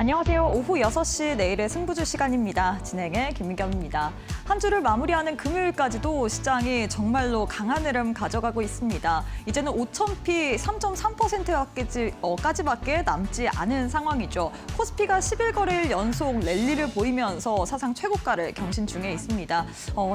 안녕하세요. 오후 6시 내일의 승부주 시간입니다. 진행의 김민경입니다. 한 주를 마무리하는 금요일까지도 시장이 정말로 강한 흐름 가져가고 있습니다. 이제는 5,000피 3.3%까지밖에 남지 않은 상황이죠. 코스피가 11거래일 연속 랠리를 보이면서 사상 최고가를 경신 중에 있습니다.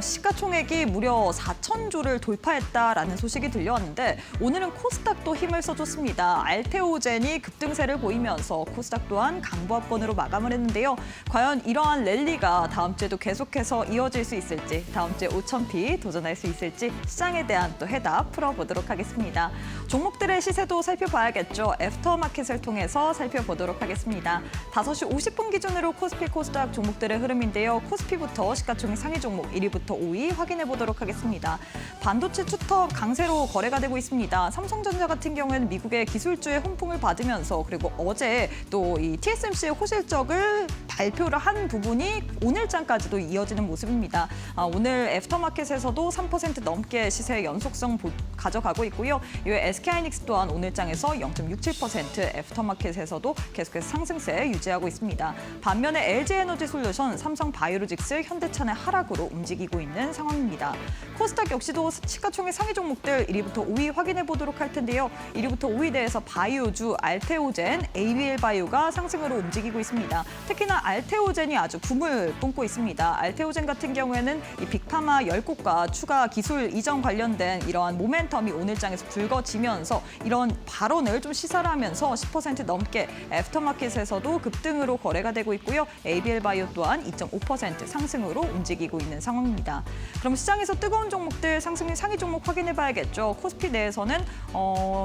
시가총액이 무려 4,000조를 돌파했다라는 소식이 들려왔는데 오늘은 코스닥도 힘을 써줬습니다. 알테오젠이 급등세를 보이면서 코스닥 또한 강보합권으로 마감을 했는데요. 과연 이러한 랠리가 다음 주에도 계속해서 이어질 수 있을지, 다음 주에 5,000피 도전할 수 있을지 시장에 대한 또 해답 풀어보도록 하겠습니다. 종목들의 시세도 살펴봐야겠죠. 애프터마켓을 통해서 살펴보도록 하겠습니다. 5시 50분 기준으로 코스피, 코스닥 종목들의 흐름인데요. 코스피부터 시가총액 상위 종목 1위부터 5위 확인해 보도록 하겠습니다. 반도체 투톱 강세로 거래가 되고 있습니다. 삼성전자 같은 경우에는 미국의 기술주의 훈풍을 받으면서 그리고 어제 또 이 TSMC의 호실적을 발표를 한 부분이 오늘장까지도 이어지는 모습입니다. 오늘 애프터마켓에서도 3% 넘게 시세 연속성 가져가고 있고요. 이외 SK하이닉스 또한 오늘장에서 0.67% 애프터마켓에서도 계속해서 상승세 유지하고 있습니다. 반면에 LG에너지솔루션, 삼성바이오로직스, 현대차의 하락으로 움직이고 있는 상황입니다. 코스닥 역시도 시가총액 상위 종목들 1위부터 5위 확인해 보도록 할 텐데요. 1위부터 5위 대에서 바이오주, 알테오젠, ABL바이오가 상승으로 움직이고 있습니다. 특히나 알테오젠이 아주 붐을 뿜고 있습니다. 알테오젠 같은 경우에는 이 빅파마 10곳과 추가 기술 이전 관련된 이러한 모멘텀이 오늘장에서 불거지면서 이런 발언을 좀 시사를 하면서 10% 넘게 애프터마켓에서도 급등으로 거래가 되고 있고요. ABL바이오 또한 2.5% 상승으로 움직이고 있는 상황입니다. 그럼 시장에서 뜨거운 종목들 상승률 상위 종목 확인해 봐야겠죠. 코스피 내에서는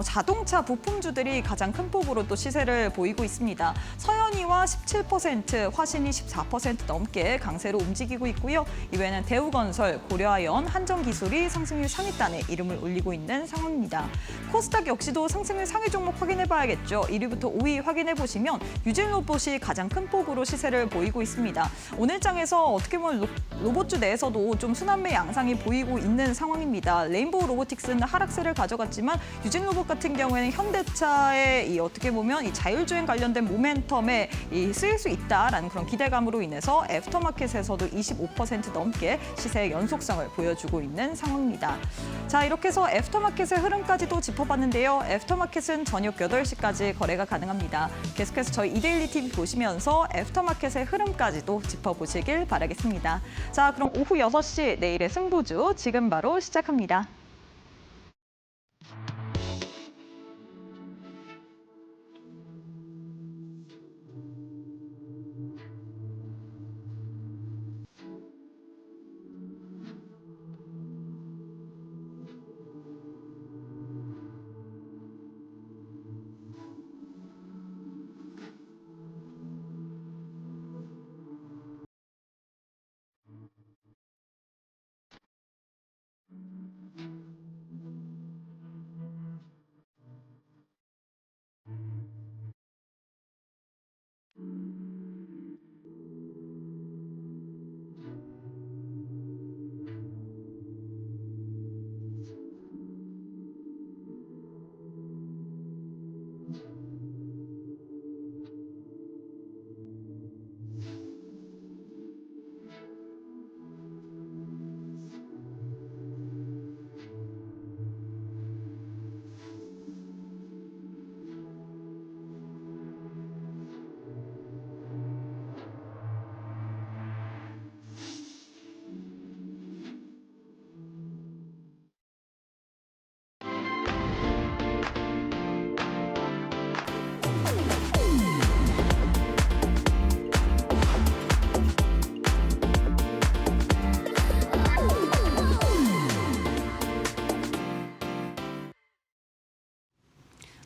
자동차 부품주들이 가장 큰 폭으로 또 시세를 보이고 있습니다. 서현이와 17%, 화신이 14% 넘게 강세로 움직이고 있고요. 이외에는 대우건설, 고려아연, 한정기술이 상승률 상위단에 이름을 올리고 있는 상황입니다. 코스닥 역시도 상승률 상위 종목 확인해 봐야겠죠. 1위부터 5위 확인해 보시면 유진로봇이 가장 큰 폭으로 시세를 보이고 있습니다. 오늘장에서 어떻게 보면 로봇주 내에서도 좀 순환매 양상이 보이고 있는 상황입니다. 레인보우 로보틱스는 하락세를 가져갔지만 유진로봇 같은 경우에는 현대차의 어떻게 보면 이 자율주행 관련된 모멘텀에 쓰일 수 있다라는 그런 기대감으로 인해서 애프터마켓에서도 25% 넘게 시세의 연속성을 보여주고 있는 상황입니다. 자, 이렇게 해서 애프터마켓의 흐름까지도 짚어봤는데요. 애프터마켓은 저녁 8시까지 거래가 가능합니다. 계속해서 저희 이데일리 TV 보시면서 애프터마켓의 흐름까지도 짚어보시길 바라겠습니다. 자, 그럼 오후 6시 내일의 승부주 지금 바로 시작합니다.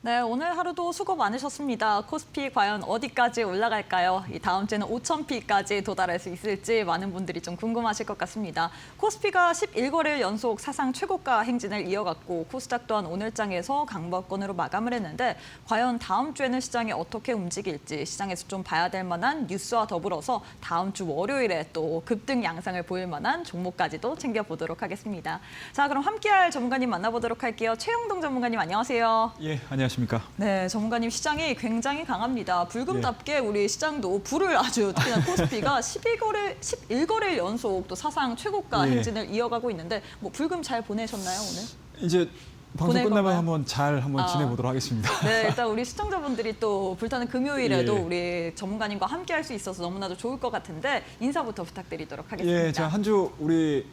네, 오늘 하루도 수고 많으셨습니다. 코스피 과연 어디까지 올라갈까요? 이 다음 주에는 5,000피까지 도달할 수 있을지 많은 분들이 좀 궁금하실 것 같습니다. 코스피가 11거래일 연속 사상 최고가 행진을 이어갔고 코스닥 또한 오늘장에서 강보합권으로 마감을 했는데 과연 다음 주에는 시장이 어떻게 움직일지 시장에서 좀 봐야 될 만한 뉴스와 더불어서 다음 주 월요일에 또 급등 양상을 보일 만한 종목까지도 챙겨보도록 하겠습니다. 자, 그럼 함께할 전문가님 만나보도록 할게요. 최영동 전문가님 안녕하세요. 예, 안녕하세요. 안녕하십니까. 네, 전문가님 시장이 굉장히 강합니다. 불금답게 우리 시장도 불을 아주 특히나 코스피가 11거래일 연속 또 사상 최고가 행진을 이어가고 있는데 뭐 불금 잘 보내셨나요, 오늘? 이제 방송 보낼 끝나면 건가요? 한번 지내보도록 하겠습니다. 네, 일단 우리 시청자분들이 또 불타는 금요일에도 예. 우리 전문가님과 함께할 수 있어서 너무나도 좋을 것 같은데 인사부터 부탁드리도록 하겠습니다. 예, 자, 한 주 우리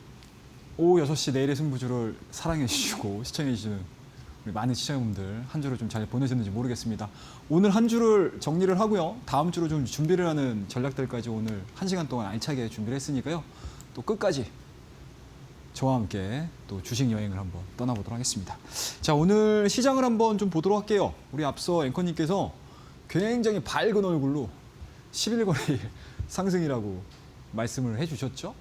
오후 6시 내일의 승부주를 사랑해 주시고 시청해 주시는 우리 많은 시청자분들 한 주를 좀 잘 보내셨는지 모르겠습니다. 오늘 한 주를 정리를 하고요. 다음 주로 좀 준비를 하는 전략들까지 오늘 1시간 동안 알차게 준비를 했으니까요. 또 끝까지 저와 함께 또 주식 여행을 한번 떠나보도록 하겠습니다. 자, 오늘 시장을 한번 좀 보도록 할게요. 우리 앞서 앵커님께서 굉장히 밝은 얼굴로 11거래일 상승이라고 말씀을 해주셨죠.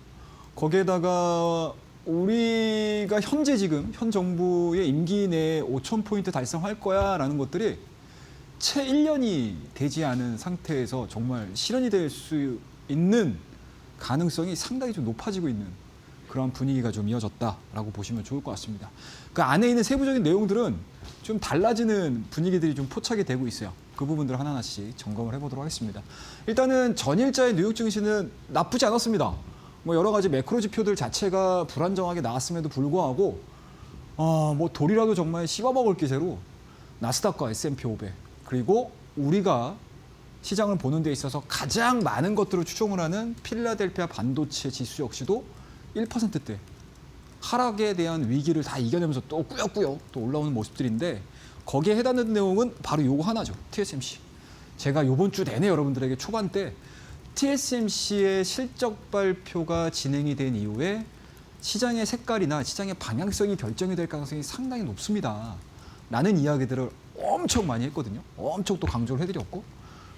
거기에다가 우리가 현재 지금 현 정부의 임기 내에 5,000포인트 달성할 거야라는 것들이 채 1년이 되지 않은 상태에서 정말 실현이 될 수 있는 가능성이 상당히 좀 높아지고 있는 그런 분위기가 좀 이어졌다라고 보시면 좋을 것 같습니다. 그 안에 있는 세부적인 내용들은 좀 달라지는 분위기들이 좀 포착이 되고 있어요. 그 부분들 하나하나씩 점검을 해보도록 하겠습니다. 일단은 전일자의 뉴욕 증시는 나쁘지 않았습니다. 뭐 여러 가지 매크로 지표들 자체가 불안정하게 나왔음에도 불구하고 뭐 돌이라도 정말 씹어먹을 기세로 나스닥과 S&P 500 그리고 우리가 시장을 보는 데 있어서 가장 많은 것들을 추종을 하는 필라델피아 반도체 지수 역시도 1%대 하락에 대한 위기를 다 이겨내면서 또 꾸역꾸역 또 올라오는 모습들인데 거기에 해당되는 내용은 바로 요거 하나죠. TSMC. 제가 이번 주 내내 여러분들에게 초반 때 TSMC의 실적 발표가 진행이 된 이후에 시장의 색깔이나 시장의 방향성이 결정이 될 가능성이 상당히 높습니다. 라는 이야기들을 엄청 많이 했거든요. 엄청 또 강조를 해드렸고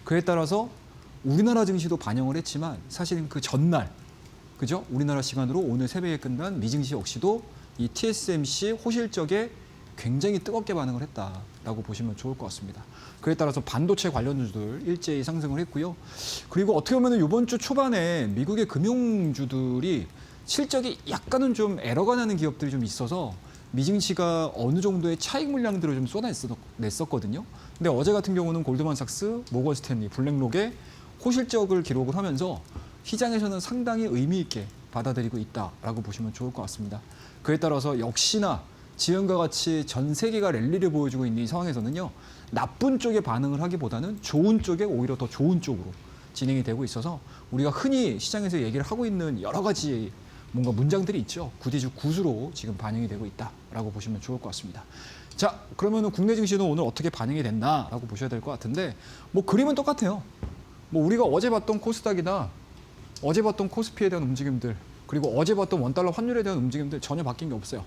그에 따라서 우리나라 증시도 반영을 했지만 사실은 그 전날 그죠? 우리나라 시간으로 오늘 새벽에 끝난 미증시 역시도 이 TSMC 호실적에 굉장히 뜨겁게 반응을 했다라고 보시면 좋을 것 같습니다. 그에 따라서 반도체 관련주들 일제히 상승을 했고요. 그리고 어떻게 보면 이번 주 초반에 미국의 금융주들이 실적이 약간은 좀 에러가 나는 기업들이 좀 있어서 미증시가 어느 정도의 차익 물량들을 좀 쏟아냈었거든요. 근데 어제 같은 경우는 골드만삭스, 모건 스탠리, 블랙록에 호실적을 기록을 하면서 시장에서는 상당히 의미 있게 받아들이고 있다라고 보시면 좋을 것 같습니다. 그에 따라서 역시나 지금과 같이 전 세계가 랠리를 보여주고 있는 이 상황에서는요. 나쁜 쪽에 반응을 하기보다는 좋은 쪽에 오히려 더 좋은 쪽으로 진행이 되고 있어서 우리가 흔히 시장에서 얘기를 하고 있는 여러 가지 뭔가 문장들이 있죠. 구디주 굿으로 지금 반영이 되고 있다라고 보시면 좋을 것 같습니다. 자, 그러면은 국내 증시는 오늘 어떻게 반영이 됐나라고 보셔야 될 것 같은데 뭐 그림은 똑같아요. 뭐 우리가 어제 봤던 코스닥이나 어제 봤던 코스피에 대한 움직임들 그리고 어제 봤던 원달러 환율에 대한 움직임들 전혀 바뀐 게 없어요.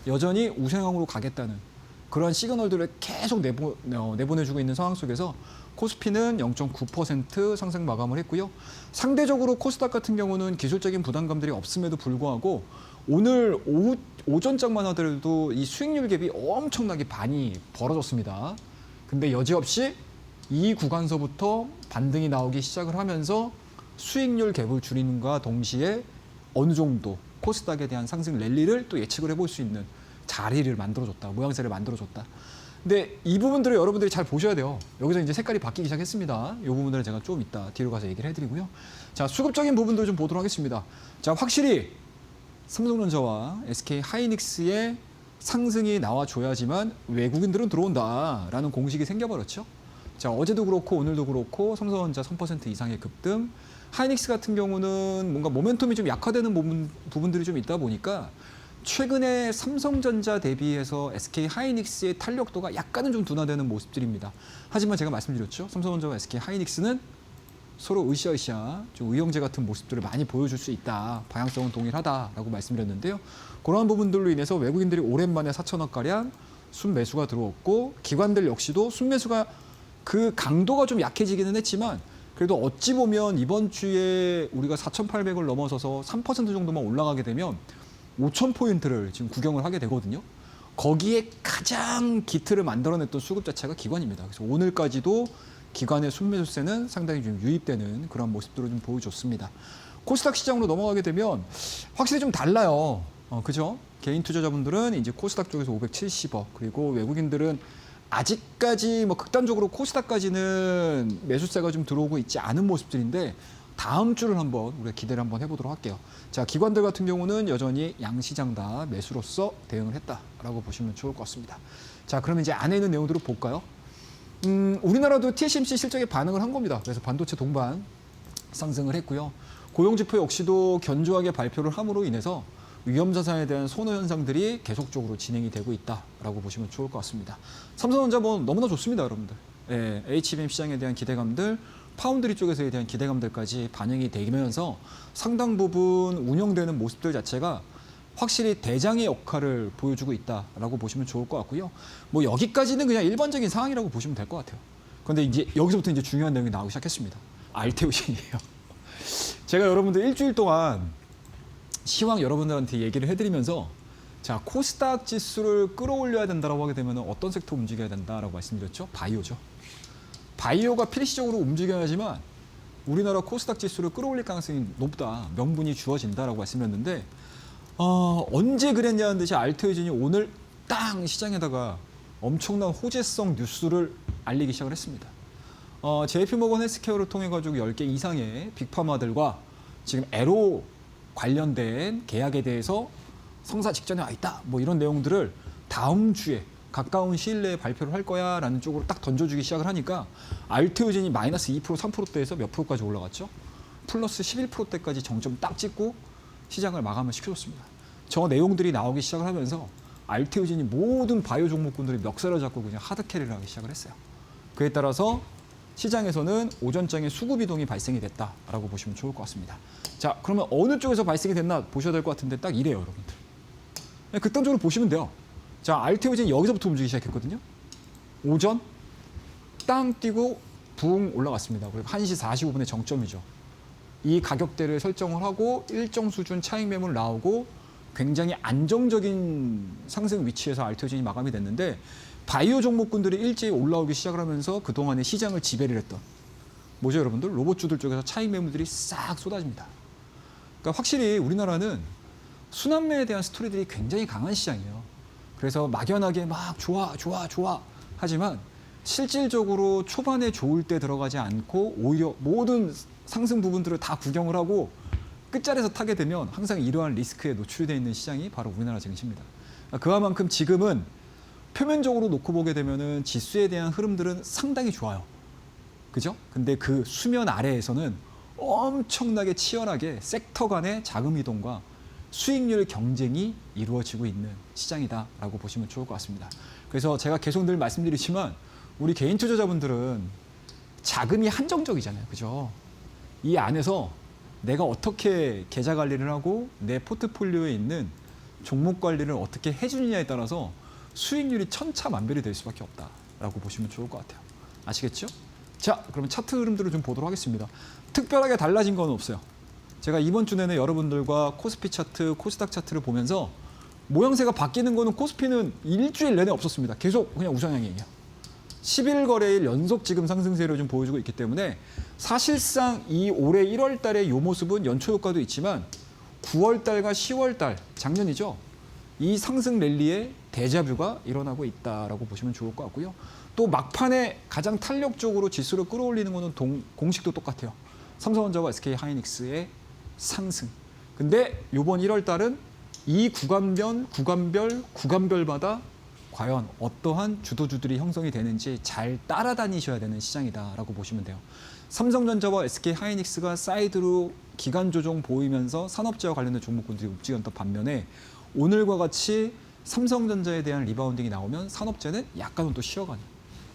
여전히 우상향으로 가겠다는 그런 시그널들을 계속 내보내주고 있는 상황 속에서 코스피는 0.9% 상승 마감을 했고요. 상대적으로 코스닥 같은 경우는 기술적인 부담감들이 없음에도 불구하고 오늘 오전장만 하더라도 이 수익률 갭이 엄청나게 많이 벌어졌습니다. 근데 여지없이 이 구간서부터 반등이 나오기 시작을 하면서 수익률 갭을 줄이는과 동시에 어느 정도 코스닥에 대한 상승 랠리를 또 예측을 해볼 수 있는 자리를 만들어줬다. 모양새를 만들어줬다. 근데 이 부분들을 여러분들이 잘 보셔야 돼요. 여기서 이제 색깔이 바뀌기 시작했습니다. 이 부분들은 제가 좀 이따 뒤로 가서 얘기를 해드리고요. 자, 수급적인 부분들 좀 보도록 하겠습니다. 자, 확실히 삼성전자와 SK 하이닉스의 상승이 나와줘야지만 외국인들은 들어온다라는 공식이 생겨버렸죠. 자, 어제도 그렇고 오늘도 그렇고 삼성전자 3% 이상의 급등, 하이닉스 같은 경우는 뭔가 모멘텀이 좀 약화되는 부분들이 좀 있다 보니까 최근에 삼성전자 대비해서 SK 하이닉스의 탄력도가 약간은 좀 둔화되는 모습들입니다. 하지만 제가 말씀드렸죠. 삼성전자와 SK 하이닉스는 서로 으쌰으쌰 좀 의형제 같은 모습들을 많이 보여줄 수 있다. 방향성은 동일하다라고 말씀드렸는데요. 그러한 부분들로 인해서 외국인들이 오랜만에 4천억가량 순매수가 들어왔고 기관들 역시도 순매수가 그 강도가 좀 약해지기는 했지만 그래도 어찌 보면 이번 주에 우리가 4,800을 넘어서서 3% 정도만 올라가게 되면 5,000포인트를 지금 구경을 하게 되거든요. 거기에 가장 기틀을 만들어냈던 수급 자체가 기관입니다. 그래서 오늘까지도 기관의 순매수세는 상당히 좀 유입되는 그런 모습들을 좀 보여줬습니다. 코스닥 시장으로 넘어가게 되면 확실히 좀 달라요. 그죠? 개인 투자자분들은 이제 코스닥 쪽에서 570억, 그리고 외국인들은 아직까지 뭐 극단적으로 코스닥까지는 매수세가 좀 들어오고 있지 않은 모습들인데 다음 주를 한번 우리가 기대를 한번 해보도록 할게요. 자, 기관들 같은 경우는 여전히 양시장 다 매수로서 대응을 했다라고 보시면 좋을 것 같습니다. 자, 그러면 이제 안에 있는 내용들을 볼까요? 우리나라도 TSMC 실적에 반응을 한 겁니다. 그래서 반도체 동반 상승을 했고요. 고용지표 역시도 견조하게 발표를 함으로 인해서 위험자산에 대한 선호 현상들이 계속적으로 진행이 되고 있다라고 보시면 좋을 것 같습니다. 삼성전자 뭐 너무나 좋습니다, 여러분들. 예, HBM 시장에 대한 기대감들, 파운드리 쪽에서에 대한 기대감들까지 반영이 되면서 상당 부분 운영되는 모습들 자체가 확실히 대장의 역할을 보여주고 있다라고 보시면 좋을 것 같고요. 뭐 여기까지는 그냥 일반적인 상황이라고 보시면 될 것 같아요. 그런데 이제 여기서부터 이제 중요한 내용이 나오기 시작했습니다. 알테오신이에요. 제가 여러분들 일주일 동안 시황 여러분들한테 얘기를 해드리면서 자, 코스닥 지수를 끌어올려야 된다라고 하게 되면 어떤 섹터 움직여야 된다라고 말씀드렸죠? 바이오죠. 바이오가 필시적으로 움직여야지만 우리나라 코스닥 지수를 끌어올릴 가능성이 높다, 명분이 주어진다라고 말씀드렸는데 언제 그랬냐는 듯이 알테오진이 오늘 땅 시장에다가 엄청난 호재성 뉴스를 알리기 시작을 했습니다. JP모건 헬스케어를 통해 가지고 10개 이상의 빅파마들과 지금 에로 관련된 계약에 대해서 성사 직전에 와 있다. 뭐 이런 내용들을 다음 주에 가까운 시일 내에 발표를 할 거야라는 쪽으로 딱 던져주기 시작을 하니까 알테오진이 마이너스 2%, 3%대에서 몇 프로까지 올라갔죠? 플러스 11%대까지 정점 딱 찍고 시장을 마감을 시켜줬습니다. 저 내용들이 나오기 시작을 하면서 알테오진이 모든 바이오 종목군들이 멱살을 잡고 그냥 하드캐리를 하기 시작을 했어요. 그에 따라서 시장에서는 오전장에 수급 이동이 발생이 됐다라고 보시면 좋을 것 같습니다. 자, 그러면 어느 쪽에서 발생이 됐나 보셔야 될 것 같은데 딱 이래요, 여러분들. 그냥 극단적으로 보시면 돼요. 자, 알테오진이 여기서부터 움직이기 시작했거든요. 오전 땅 뛰고 붕 올라갔습니다. 그리고 1시 45분에 정점이죠. 이 가격대를 설정을 하고 일정 수준 차익 매물 나오고 굉장히 안정적인 상승 위치에서 알테오진이 마감이 됐는데 바이오 종목군들이 일제히 올라오기 시작을 하면서 그동안의 시장을 지배를 했던 뭐죠, 여러분들? 로봇주들 쪽에서 차익 매물들이 싹 쏟아집니다. 그러니까 확실히 우리나라는 순환매에 대한 스토리들이 굉장히 강한 시장이에요. 그래서 막연하게 막 좋아 하지만 실질적으로 초반에 좋을 때 들어가지 않고 오히려 모든 상승 부분들을 다 구경을 하고 끝자리에서 타게 되면 항상 이러한 리스크에 노출이 되어 있는 시장이 바로 우리나라 증시입니다. 그만큼 지금은 표면적으로 놓고 보게 되면은 지수에 대한 흐름들은 상당히 좋아요. 그죠? 근데 그 수면 아래에서는 엄청나게 치열하게 섹터 간의 자금 이동과 수익률 경쟁이 이루어지고 있는 시장이다라고 보시면 좋을 것 같습니다. 그래서 제가 계속 늘 말씀드리지만 우리 개인 투자자분들은 자금이 한정적이잖아요. 그죠? 이 안에서 내가 어떻게 계좌 관리를 하고 내 포트폴리오에 있는 종목 관리를 어떻게 해주느냐에 따라서 수익률이 천차만별이 될 수밖에 없다라고 보시면 좋을 것 같아요. 아시겠죠? 자, 그러면 차트 흐름들을 좀 보도록 하겠습니다. 특별하게 달라진 건 없어요. 제가 이번 주 내내 여러분들과 코스피 차트, 코스닥 차트를 보면서 모양새가 바뀌는 거는 코스피는 일주일 내내 없었습니다. 계속 그냥 우상향이에요. 11거래일 연속 지금 상승세를 좀 보여주고 있기 때문에 사실상 이 올해 1월 달에 이 모습은 연초 효과도 있지만 9월 달과 10월 달, 작년이죠. 이 상승 랠리에 데자뷰가 일어나고 있다라고 보시면 좋을 것 같고요. 또 막판에 가장 탄력적으로 지수를 끌어올리는 거는 공식도 똑같아요. 삼성전자와 SK하이닉스의 상승. 근데 이번 1월 달은 이 구간별마다 과연 어떠한 주도주들이 형성이 되는지 잘 따라다니셔야 되는 시장이다라고 보시면 돼요. 삼성전자와 SK하이닉스가 사이드로 기간 조정 보이면서 산업재와 관련된 종목군들이 움직였던 반면에 오늘과 같이 삼성전자에 대한 리바운딩이 나오면 산업재는 약간은 또 쉬어가는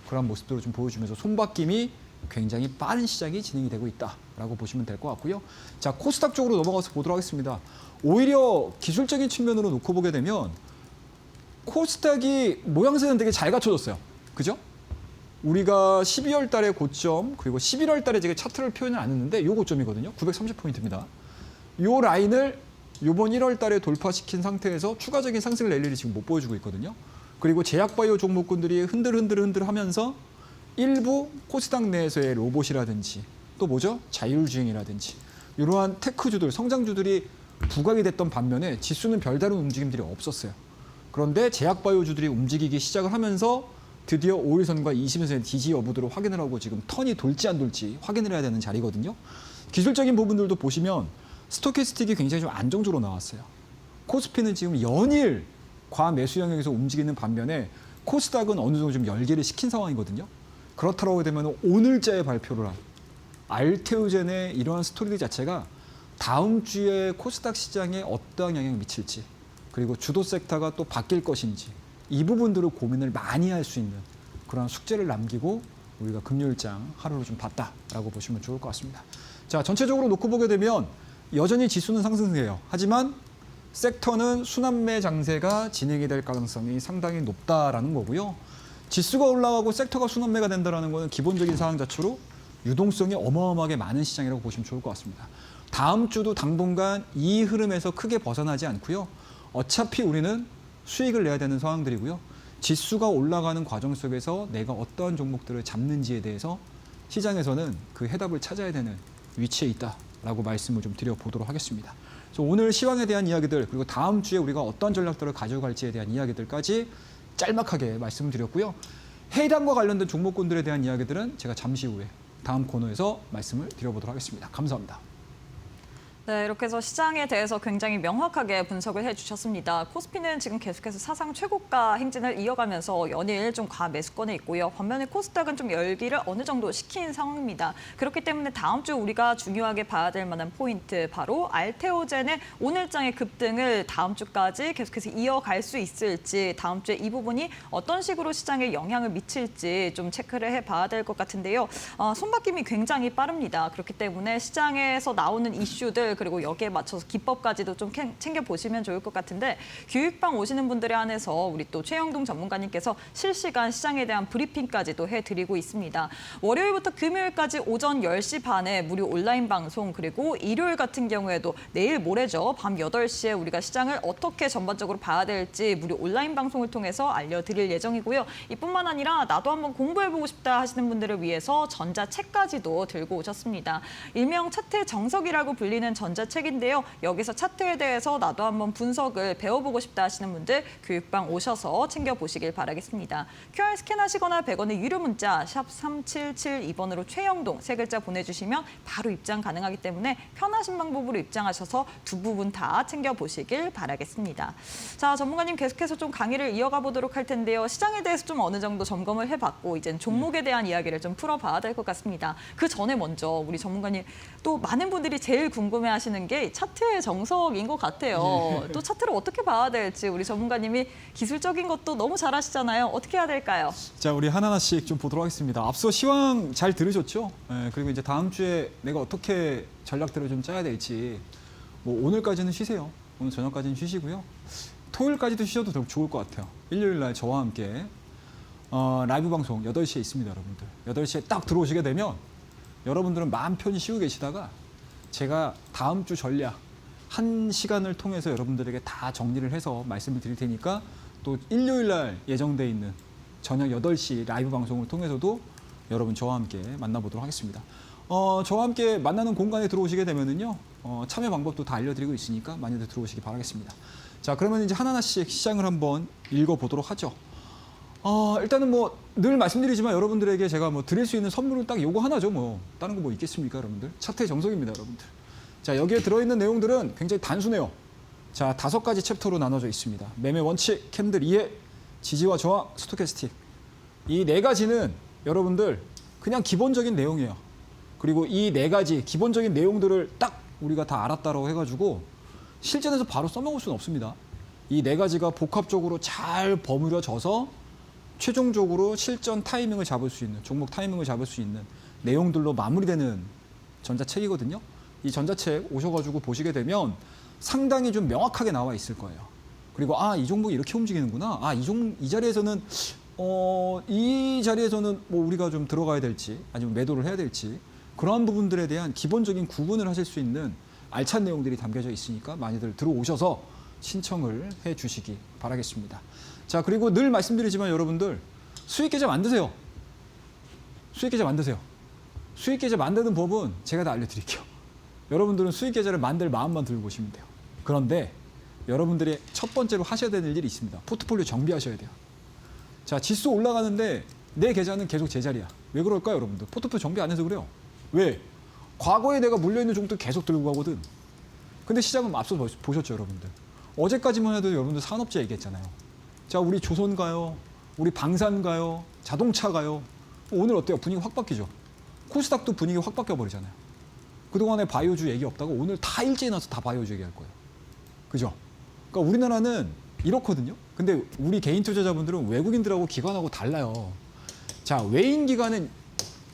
그런 모습들을 좀 보여주면서 손바뀜이 굉장히 빠른 시장이 진행이 되고 있다라고 보시면 될 것 같고요. 자, 코스닥 쪽으로 넘어가서 보도록 하겠습니다. 오히려 기술적인 측면으로 놓고 보게 되면 코스닥이 모양새는 되게 잘 갖춰졌어요. 그죠? 우리가 12월 달에 고점, 그리고 11월 달에 제가 차트를 표현을 안 했는데 요 고점이거든요. 930포인트입니다. 요 라인을 이번 1월 달에 돌파시킨 상태에서 추가적인 상승 랠리를 지금 못 보여주고 있거든요. 그리고 제약바이오 종목군들이 흔들 하면서 일부 코스닥 내에서의 로봇이라든지 또 뭐죠? 자율주행이라든지 이러한 테크주들, 성장주들이 부각이 됐던 반면에 지수는 별다른 움직임들이 없었어요. 그런데 제약바이오주들이 움직이기 시작을 하면서 드디어 5일선과 20일선의 지지 여부들을 확인을 하고 지금 턴이 돌지 안 돌지 확인을 해야 되는 자리거든요. 기술적인 부분들도 보시면 스토캐스틱이 굉장히 좀 안정적으로 나왔어요. 코스피는 지금 연일 과매수 영역에서 움직이는 반면에 코스닥은 어느 정도 좀 열기를 식힌 상황이거든요. 그렇다고 되면 오늘자에 발표를 한 알테오젠의 이러한 스토리 자체가 다음 주에 코스닥 시장에 어떠한 영향을 미칠지, 그리고 주도 섹터가 또 바뀔 것인지, 이 부분들을 고민을 많이 할 수 있는 그런 숙제를 남기고 우리가 금요일장 하루를 좀 봤다라고 보시면 좋을 것 같습니다. 자, 전체적으로 놓고 보게 되면 여전히 지수는 상승세예요. 하지만 섹터는 순환매 장세가 진행이 될 가능성이 상당히 높다라는 거고요. 지수가 올라가고 섹터가 순환매가 된다는 것은 기본적인 상황 자체로 유동성이 어마어마하게 많은 시장이라고 보시면 좋을 것 같습니다. 다음 주도 당분간 이 흐름에서 크게 벗어나지 않고요. 어차피 우리는 수익을 내야 되는 상황들이고요. 지수가 올라가는 과정 속에서 내가 어떠한 종목들을 잡는지에 대해서 시장에서는 그 해답을 찾아야 되는 위치에 있다라고 말씀을 좀 드려보도록 하겠습니다. 그래서 오늘 시황에 대한 이야기들, 그리고 다음 주에 우리가 어떤 전략들을 가져갈지에 대한 이야기들까지 짤막하게 말씀드렸고요. 해당과 관련된 종목군들에 대한 이야기들은 제가 잠시 후에 다음 코너에서 말씀을 드려보도록 하겠습니다. 감사합니다. 네, 이렇게 해서 시장에 대해서 굉장히 명확하게 분석을 해주셨습니다. 코스피는 지금 계속해서 사상 최고가 행진을 이어가면서 연일 좀 과매수권에 있고요. 반면에 코스닥은 좀 열기를 어느 정도 식힌 상황입니다. 그렇기 때문에 다음 주 우리가 중요하게 봐야 될 만한 포인트, 바로 알테오젠의 오늘장의 급등을 다음 주까지 계속해서 이어갈 수 있을지, 다음 주에 이 부분이 어떤 식으로 시장에 영향을 미칠지 좀 체크를 해봐야 될 것 같은데요. 손바뀜이 굉장히 빠릅니다. 그렇기 때문에 시장에서 나오는 이슈들, 그리고 여기에 맞춰서 기법까지도 좀 챙겨보시면 좋을 것 같은데, 교육방 오시는 분들에 한해서 우리 또 최영동 전문가님께서 실시간 시장에 대한 브리핑까지도 해드리고 있습니다. 월요일부터 금요일까지 오전 10시 반에 무료 온라인 방송, 그리고 일요일 같은 경우에도 내일 모레죠. 밤 8시에 우리가 시장을 어떻게 전반적으로 봐야 될지 무료 온라인 방송을 통해서 알려드릴 예정이고요. 이뿐만 아니라 나도 한번 공부해보고 싶다 하시는 분들을 위해서 전자책까지도 들고 오셨습니다. 일명 차트 정석이라고 불리는 전자책인데요. 여기서 차트에 대해서 나도 한번 분석을 배워보고 싶다 하시는 분들 교육방 오셔서 챙겨보시길 바라겠습니다. QR 스캔하시거나 100원의 유료 문자 샵 3772번으로 최영동 세 글자 보내주시면 바로 입장 가능하기 때문에 편하신 방법으로 입장하셔서 두 부분 다 챙겨보시길 바라겠습니다. 자, 전문가님 계속해서 좀 강의를 이어가 보도록 할 텐데요. 시장에 대해서 좀 어느 정도 점검을 해봤고 이젠 종목에 대한 이야기를 좀 풀어봐야 될 것 같습니다. 그 전에 먼저 우리 전문가님, 또 많은 분들이 제일 궁금해하시는 게 차트의 정석인 것 같아요. 또 차트를 어떻게 봐야 될지 우리 전문가님이 기술적인 것도 너무 잘하시잖아요. 어떻게 해야 될까요? 자, 우리 하나하나씩 좀 보도록 하겠습니다. 앞서 시황 잘 들으셨죠? 그리고 이제 다음 주에 내가 어떻게 전략들을 좀 짜야 될지, 뭐 오늘까지는 쉬세요. 오늘 저녁까지는 쉬시고요. 토요일까지도 쉬셔도 더 좋을 것 같아요. 일요일 날 저와 함께 라이브 방송 8시에 있습니다, 여러분들. 8시에 딱 들어오시게 되면 여러분들은 마음 편히 쉬고 계시다가 제가 다음 주 전략 1시간을 통해서 여러분들에게 다 정리를 해서 말씀을 드릴 테니까, 또 일요일 날 예정돼 있는 저녁 8시 라이브 방송을 통해서도 여러분 저와 함께 만나보도록 하겠습니다. 저와 함께 만나는 공간에 들어오시게 되면은요, 참여 방법도 다 알려드리고 있으니까 많이들 들어오시기 바라겠습니다. 자, 그러면 이제 하나하나씩 시장을 한번 읽어보도록 하죠. 일단은 뭐 늘 말씀드리지만 여러분들에게 제가 뭐 드릴 수 있는 선물은 딱 요거 하나죠. 뭐 다른 거 뭐 있겠습니까, 여러분들? 차트의 정석입니다, 여러분들. 자, 여기에 들어있는 내용들은 굉장히 단순해요. 자, 5가지 챕터로 나눠져 있습니다. 매매 원칙, 캔들 이해, 지지와 저항, 스토캐스틱. 이 4가지는 여러분들 그냥 기본적인 내용이에요. 그리고 이 4가지 기본적인 내용들을 딱 우리가 다 알았다라고 해가지고 실전에서 바로 써먹을 수는 없습니다. 이 4가지가 복합적으로 잘 버무려져서 최종적으로 실전 타이밍을 잡을 수 있는, 종목 타이밍을 잡을 수 있는 내용들로 마무리되는 전자책이거든요. 이 전자책 오셔가지고 보시게 되면 상당히 좀 명확하게 나와 있을 거예요. 그리고 이 종목이 이렇게 움직이는구나. 이 자리에서는 이 자리에서는 뭐 우리가 좀 들어가야 될지 아니면 매도를 해야 될지, 그러한 부분들에 대한 기본적인 구분을 하실 수 있는 알찬 내용들이 담겨져 있으니까 많이들 들어오셔서 신청을 해 주시기 바라겠습니다. 자, 그리고 늘 말씀드리지만 여러분들 수익계좌 만드세요. 수익계좌 만드세요. 수익계좌 만드는 법은 제가 다 알려드릴게요. 여러분들은 수익계좌를 만들 마음만 들고 오시면 돼요. 그런데 여러분들이 첫 번째로 하셔야 되는 일이 있습니다. 포트폴리오 정비하셔야 돼요. 자, 지수 올라가는데 내 계좌는 계속 제자리야. 왜 그럴까요, 여러분들? 포트폴리오 정비 안 해서 그래요. 왜? 과거에 내가 물려있는 종들 계속 들고 가거든. 근데 시장은 앞서 보셨죠, 여러분들. 어제까지만 해도 여러분들 산업재 얘기했잖아요. 자, 우리 조선 가요, 우리 방산 가요, 자동차 가요. 오늘 어때요? 분위기 확 바뀌죠. 코스닥도 분위기 확 바뀌어버리잖아요. 그동안에 바이오주 얘기 없다고 오늘 다 일제히 나서 다 바이오주 얘기할 거예요. 그죠? 그러니까 우리나라는 이렇거든요. 근데 우리 개인 투자자분들은 외국인들하고 기관하고 달라요. 자, 외인 기관은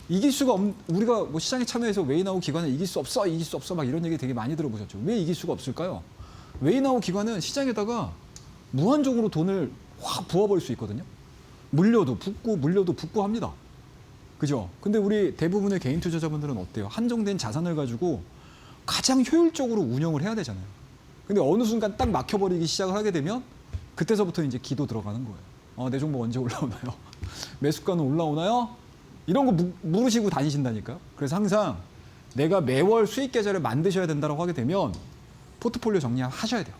이길 수가 우리가 뭐 시장에 참여해서 외인하고 기관은 이길 수 없어, 이길 수 없어 막 이런 얘기 되게 많이 들어보셨죠. 왜 이길 수가 없을까요? 외인하고 기관은 시장에다가 무한적으로 돈을 확 부어버릴 수 있거든요. 물려도 붓고 합니다. 그죠? 근데 우리 대부분의 개인 투자자분들은 어때요? 한정된 자산을 가지고 가장 효율적으로 운영을 해야 되잖아요. 근데 어느 순간 딱 막혀버리기 시작을 하게 되면 그때서부터 이제 기도 들어가는 거예요. 내 종목 언제 올라오나요? 매수가는 올라오나요? 이런 거 물으시고 다니신다니까요. 그래서 항상 내가 매월 수익 계좌를 만드셔야 된다고 하게 되면 포트폴리오 정리하셔야 돼요.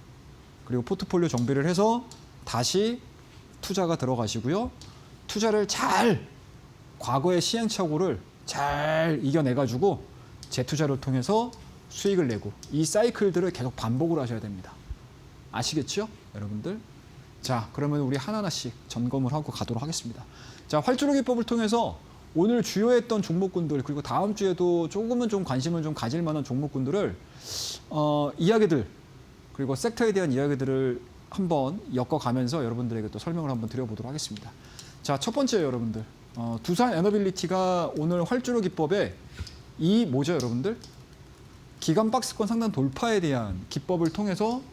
그리고 포트폴리오 정비를 해서 다시 투자가 들어가시고요. 투자를 잘 과거의 시행착오를 잘 이겨내가지고 재투자를 통해서 수익을 내고 이 사이클들을 계속 반복을 하셔야 됩니다. 아시겠죠? 여러분들? 자, 그러면 우리 하나하나씩 점검을 하고 가도록 하겠습니다. 자, 활주로기법을 통해서 오늘 주요했던 종목군들 그리고 다음 주에도 조금은 좀 관심을 좀 가질 만한 종목군들을 이야기들 그리고 섹터에 대한 이야기들을 한번 엮어가면서 여러분들에게 또 설명을 한번 드려보도록 하겠습니다. 자, 첫 번째 여러분들 두산 에너빌리티가 오늘 활주로 기법에 이 뭐죠 여러분들? 기관 박스권 상단 돌파에 대한 기법을 통해서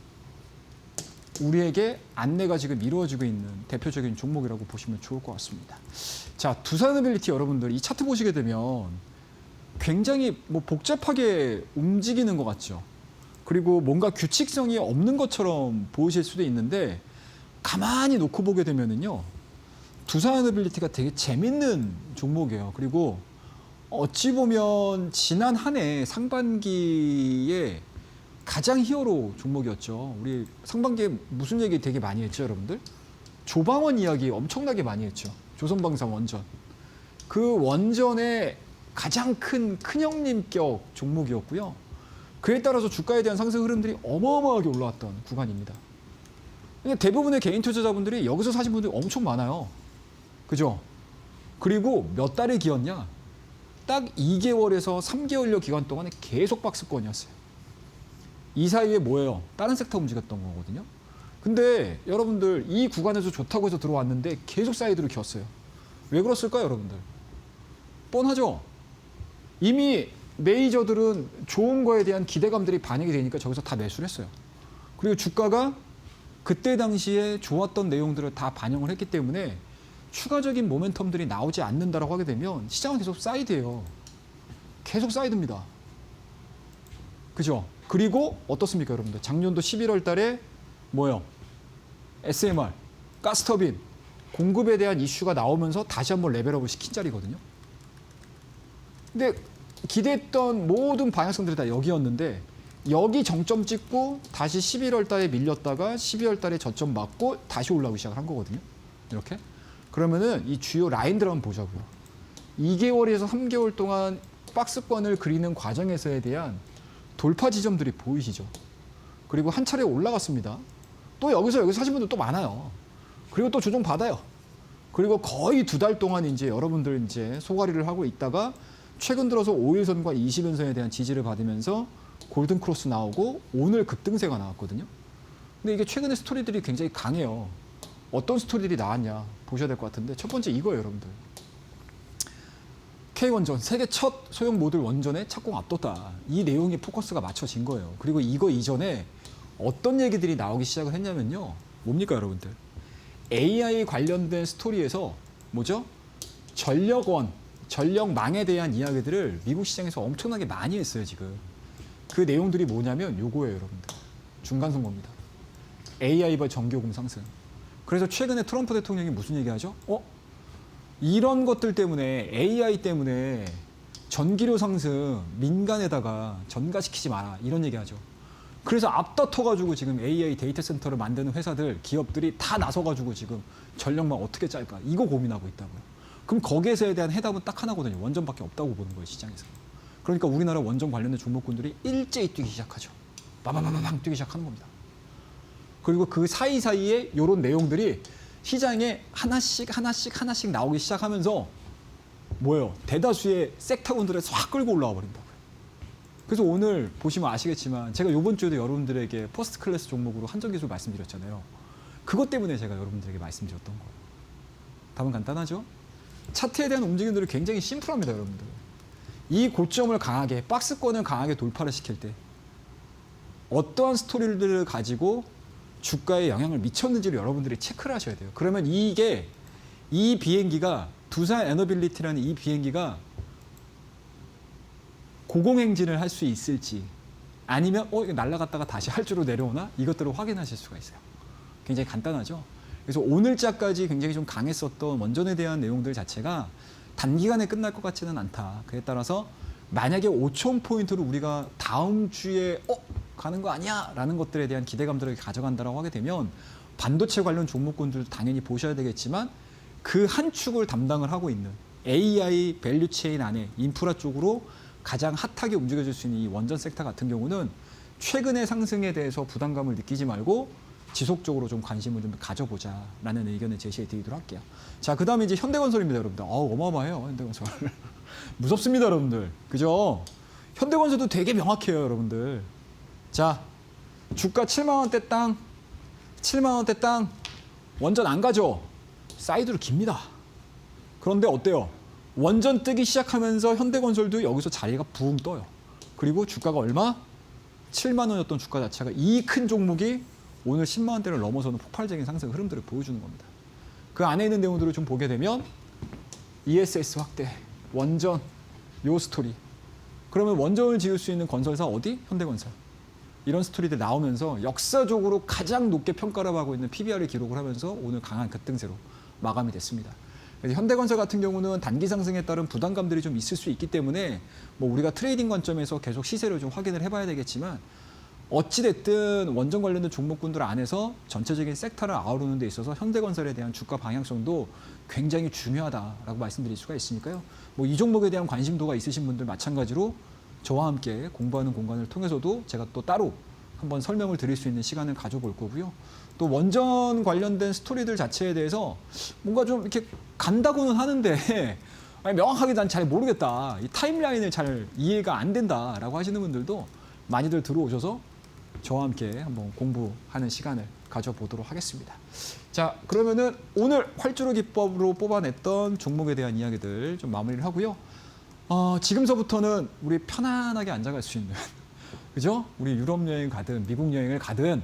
우리에게 안내가 지금 이루어지고 있는 대표적인 종목이라고 보시면 좋을 것 같습니다. 자, 두산에너빌리티 여러분들 이 차트 보시게 되면 굉장히 뭐 복잡하게 움직이는 것 같죠. 그리고 뭔가 규칙성이 없는 것처럼 보이실 수도 있는데 가만히 놓고 보게 되면은요. 두산에너빌리티가 되게 재밌는 종목이에요. 그리고 어찌 보면 지난 한 해 상반기에 가장 히어로 종목이었죠. 우리 상반기에 무슨 얘기 되게 많이 했죠, 여러분들? 조방원 이야기 엄청나게 많이 했죠. 조선방산 원전. 그 원전의 가장 큰 큰형님격 종목이었고요. 그에 따라서 주가에 대한 상승 흐름들이 어마어마하게 올라왔던 구간입니다. 대부분의 개인 투자자분들이 여기서 사신 분들이 엄청 많아요. 그죠? 그리고 몇 달의 기였냐? 딱 2개월에서 3개월여 기간 동안에 계속 박스권이었어요. 이 사이에 뭐예요? 다른 섹터 움직였던 거거든요. 근데 여러분들 이 구간에서 좋다고 해서 들어왔는데 계속 사이드로 기었어요. 왜 그랬을까요, 여러분들? 뻔하죠? 이미 메이저들은 좋은 거에 대한 기대감들이 반영이 되니까 저기서 다 매수를 했어요. 그리고 주가가 그때 당시에 좋았던 내용들을 다 반영을 했기 때문에 추가적인 모멘텀들이 나오지 않는다라고 하게 되면 시장은 계속 사이드예요. 계속 사이드입니다. 그죠? 그리고 어떻습니까, 여러분들? 작년도 11월 달에 뭐요? SMR, 가스터빈, 공급에 대한 이슈가 나오면서 다시 한번 레벨업을 시킨 자리거든요. 근데 기대했던 모든 방향성들이 다 여기였는데 여기 정점 찍고 다시 11월 달에 밀렸다가 12월 달에 저점 맞고 다시 올라오기 시작을 한 거거든요. 이렇게. 그러면은 이 주요 라인들 한번 보자고요. 2개월에서 3개월 동안 박스권을 그리는 과정에서에 대한 돌파 지점들이 보이시죠? 그리고 한 차례 올라갔습니다. 또 여기서 사신 분들 또 많아요. 그리고 또 조정 받아요. 그리고 거의 2달 동안 이제 여러분들 이제 소가리를 하고 있다가 최근 들어서 5일선과 20일선에 대한 지지를 받으면서 골든 크로스 나오고 오늘 급등세가 나왔거든요. 근데 이게 최근에 스토리들이 굉장히 강해요. 어떤 스토리들이 나왔냐 보셔야 될 것 같은데 첫 번째 이거예요, 여러분들. K원전, 세계 첫 소형 모듈 원전에 착공 앞뒀다. 이 내용에 포커스가 맞춰진 거예요. 그리고 이거 이전에 어떤 얘기들이 나오기 시작을 했냐면요. 뭡니까, 여러분들? AI 관련된 스토리에서 뭐죠? 전력원, 전력망에 대한 이야기들을 미국 시장에서 엄청나게 많이 했어요, 지금. 그 내용들이 뭐냐면 요거예요, 여러분들. 중간선거입니다. AI와 전기요금 상승. 그래서 최근에 트럼프 대통령이 무슨 얘기하죠? 이런 것들 때문에 AI 때문에 전기료 상승 민간에다가 전가시키지 마라 이런 얘기하죠. 그래서 앞다퉈가지고 지금 AI 데이터 센터를 만드는 회사들, 기업들이 다 나서가지고 지금 전력망 어떻게 짤까 이거 고민하고 있다고요. 그럼 거기에서에 대한 해답은 딱 하나거든요. 원전밖에 없다고 보는 거예요, 시장에서. 그러니까 우리나라 원전 관련된 종목군들이 일제히 뛰기 시작하죠. 빠바바바방 뛰기 시작하는 겁니다. 그리고 그 사이사이에 이런 내용들이 시장에 하나씩 나오기 시작하면서 뭐예요? 대다수의 섹터군들에 싹 끌고 올라와 버린다고요. 그래서 오늘 보시면 아시겠지만 제가 이번 주에도 여러분들에게 퍼스트 클래스 종목으로 한전기술 말씀드렸잖아요. 그것 때문에 제가 여러분들에게 말씀드렸던 거예요. 답은 간단하죠? 차트에 대한 움직임들이 굉장히 심플합니다, 여러분들. 이 고점을 강하게, 박스권을 강하게 돌파를 시킬 때 어떠한 스토리들을 가지고 주가에 영향을 미쳤는지를 여러분들이 체크를 하셔야 돼요. 그러면 이 비행기가 두산 에너빌리티라는 이 비행기가 고공행진을 할 수 있을지 아니면 이거 날아갔다가 다시 할주로 내려오나 이것들을 확인하실 수가 있어요. 굉장히 간단하죠. 그래서 오늘자까지 굉장히 좀 강했었던 원전에 대한 내용들 자체가 단기간에 끝날 것 같지는 않다. 그에 따라서 만약에 5,000포인트를 우리가 다음 주에 가는 거 아니야? 라는 것들에 대한 기대감들을 가져간다고 하게 되면 반도체 관련 종목군들도 당연히 보셔야 되겠지만 그 한 축을 담당을 하고 있는 AI 밸류체인 안에 인프라 쪽으로 가장 핫하게 움직여줄 수 있는 이 원전 섹터 같은 경우는 최근의 상승에 대해서 부담감을 느끼지 말고 지속적으로 좀 관심을 좀 가져보자라는 의견을 제시해 드리도록 할게요. 자, 그 다음에 이제 현대건설입니다, 여러분들. 어마어마해요, 현대건설. 무섭습니다, 여러분들. 그죠? 현대건설도 되게 명확해요, 여러분들. 자, 주가 7만 원대 땅, 7만 원대 땅, 원전 안 가죠? 사이드로 깁니다. 그런데 어때요? 원전 뜨기 시작하면서 현대건설도 여기서 자리가 붕 떠요. 그리고 주가가 얼마? 7만 원이었던 주가 자체가 이 큰 종목이 오늘 10만 원대를 넘어서는 폭발적인 상승 흐름들을 보여주는 겁니다. 그 안에 있는 내용들을 좀 보게 되면 ESS 확대, 원전, 요 스토리. 그러면 원전을 지을 수 있는 건설사 어디? 현대건설. 이런 스토리들 나오면서 역사적으로 가장 높게 평가를 하고 있는 PBR을 기록을 하면서 오늘 강한 급등세로 마감이 됐습니다. 그래서 현대건설 같은 경우는 단기 상승에 따른 부담감들이 좀 있을 수 있기 때문에 뭐 우리가 트레이딩 관점에서 계속 시세를 좀 확인을 해봐야 되겠지만 어찌됐든 원전 관련된 종목군들 안에서 전체적인 섹터를 아우르는 데 있어서 현대건설에 대한 주가 방향성도 굉장히 중요하다라고 말씀드릴 수가 있으니까요. 뭐 이 종목에 대한 관심도가 있으신 분들 마찬가지로 저와 함께 공부하는 공간을 통해서도 제가 또 따로 한번 설명을 드릴 수 있는 시간을 가져볼 거고요. 또 원전 관련된 스토리들 자체에 대해서 뭔가 좀 이렇게 간다고는 하는데 아니, 명확하게 난 잘 모르겠다. 이 타임라인을 잘 이해가 안 된다라고 하시는 분들도 많이들 들어오셔서 저와 함께 한번 공부하는 시간을 가져보도록 하겠습니다. 자, 그러면은 오늘 활주로 기법으로 뽑아냈던 종목에 대한 이야기들 좀 마무리를 하고요. 지금서부터는 우리 편안하게 앉아갈 수 있는, 그죠? 우리 유럽 여행 가든 미국 여행을 가든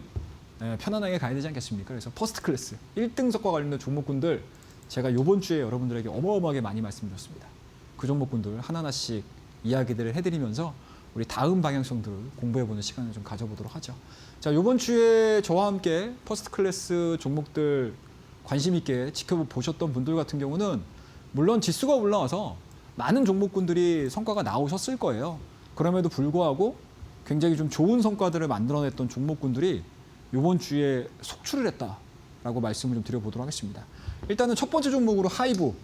편안하게 가야 되지 않겠습니까? 그래서 퍼스트 클래스 1등석과 관련된 종목군들 제가 이번 주에 여러분들에게 어마어마하게 많이 말씀드렸습니다. 그 종목군들 하나하나씩 이야기들을 해드리면서 우리 다음 방향성들을 공부해보는 시간을 좀 가져보도록 하죠. 자, 이번 주에 저와 함께 퍼스트 클래스 종목들 관심 있게 지켜보셨던 분들 같은 경우는 물론 지수가 올라와서 많은 종목군들이 성과가 나오셨을 거예요. 그럼에도 불구하고 굉장히 좀 좋은 성과들을 만들어냈던 종목군들이 이번 주에 속출을 했다라고 말씀을 좀 드려보도록 하겠습니다. 일단은 첫 번째 종목으로 하이브.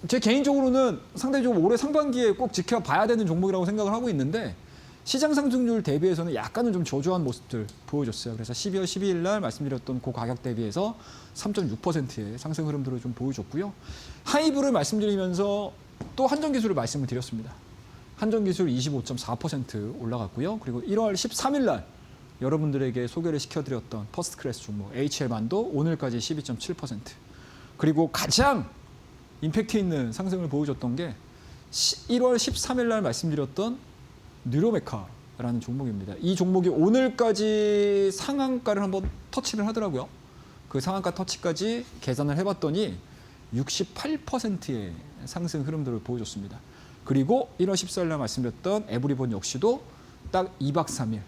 제 개인적으로는 상대적으로 올해 상반기에 꼭 지켜봐야 되는 종목이라고 생각을 하고 있는데 시장 상승률 대비해서는 약간은 좀 저조한 모습들 보여줬어요. 그래서 12월 12일 날 말씀드렸던 그 가격 대비해서 3.6%의 상승 흐름들을 좀 보여줬고요. 하이브를 말씀드리면서 또 한전기술을 말씀을 드렸습니다. 한전기술 25.4% 올라갔고요. 그리고 1월 13일 날 여러분들에게 소개를 시켜드렸던 퍼스트 클래스 종목 HL반도 오늘까지 12.7%. 그리고 가장 임팩트 있는 상승을 보여줬던 게 1월 13일 날 말씀드렸던 뉴로메카라는 종목입니다. 이 종목이 오늘까지 상한가를 한번 터치를 하더라고요. 그 상한가 터치까지 계산을 해봤더니 68%의 상승 흐름들을 보여줬습니다. 그리고 1월 14일 날 말씀드렸던 에브리본 역시도 딱 2박 3일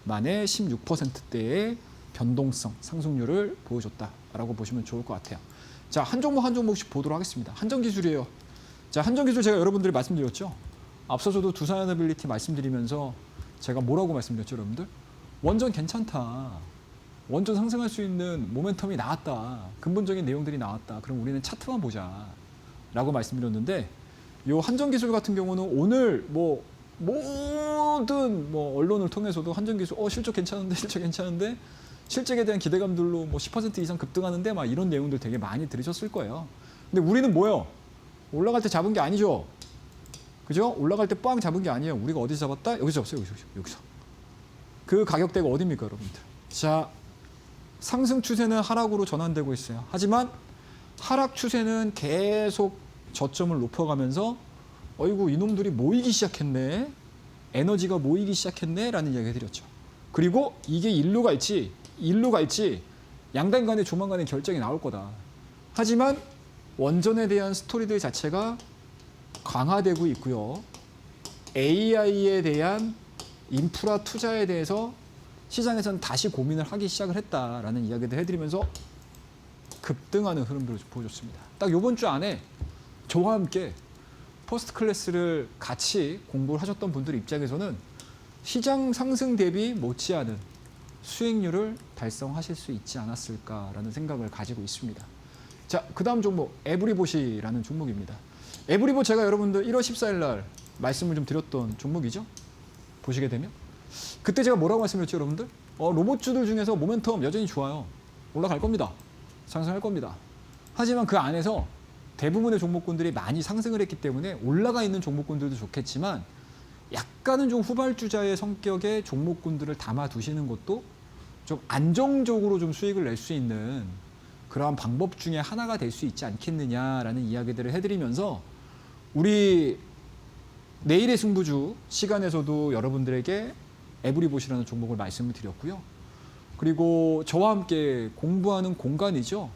만에 16%대의 변동성 상승률을 보여줬다라고 보시면 좋을 것 같아요. 자, 한 종목 한 종목씩 보도록 하겠습니다. 한전기술이에요. 자, 한전기술 제가 여러분들이 말씀드렸죠. 앞서서도 두산에너빌리티 말씀드리면서 제가 뭐라고 말씀드렸죠, 여러분들? 원전 괜찮다. 원전 상승할 수 있는 모멘텀이 나왔다. 근본적인 내용들이 나왔다. 그럼 우리는 차트만 보자. 라고 말씀드렸는데 요 한전기술 같은 경우는 오늘 뭐 모든 뭐 언론을 통해서도 한전기술 실적 괜찮은데 실적에 대한 기대감들로 뭐 10% 이상 급등하는데 막 이런 내용들 되게 많이 들으셨을 거예요. 근데 우리는 뭐요? 올라갈 때 잡은 게 아니죠. 그죠? 올라갈 때 빵 잡은 게 아니에요. 우리가 어디서 잡았다? 여기서 잡았어요. 여기서. 그 가격대가 어디입니까, 여러분들? 자, 상승 추세는 하락으로 전환되고 있어요. 하지만 하락 추세는 계속 저점을 높여가면서 어이구 이놈들이 모이기 시작했네. 에너지가 모이기 시작했네 라는 이야기 해드렸죠. 그리고 이게 일로 갈지 양당 간에 조만간에 결정이 나올 거다. 하지만 원전에 대한 스토리들 자체가 강화되고 있고요. AI에 대한 인프라 투자에 대해서 시장에서는 다시 고민을 하기 시작을 했다라는 이야기를 해드리면서 급등하는 흐름들을 보여줬습니다. 딱 이번 주 안에 저와 함께 퍼스트 클래스를 같이 공부를 하셨던 분들 입장에서는 시장 상승 대비 못지않은 수익률을 달성하실 수 있지 않았을까라는 생각을 가지고 있습니다. 자, 그 다음 종목 에브리봇이라는 종목입니다. 에브리봇 제가 여러분들 1월 14일 날 말씀을 좀 드렸던 종목이죠. 보시게 되면 그때 제가 뭐라고 말씀드렸죠, 여러분들? 로봇주들 중에서 모멘텀 여전히 좋아요. 올라갈 겁니다. 상승할 겁니다. 하지만 그 안에서 대부분의 종목군들이 많이 상승을 했기 때문에 올라가 있는 종목군들도 좋겠지만 약간은 좀 후발주자의 성격의 종목군들을 담아두시는 것도 좀 안정적으로 좀 수익을 낼 수 있는 그러한 방법 중에 하나가 될 수 있지 않겠느냐라는 이야기들을 해드리면서 우리 내일의 승부주 시간에서도 여러분들에게 에브리봇이라는 종목을 말씀을 드렸고요. 그리고 저와 함께 공부하는 공간이죠.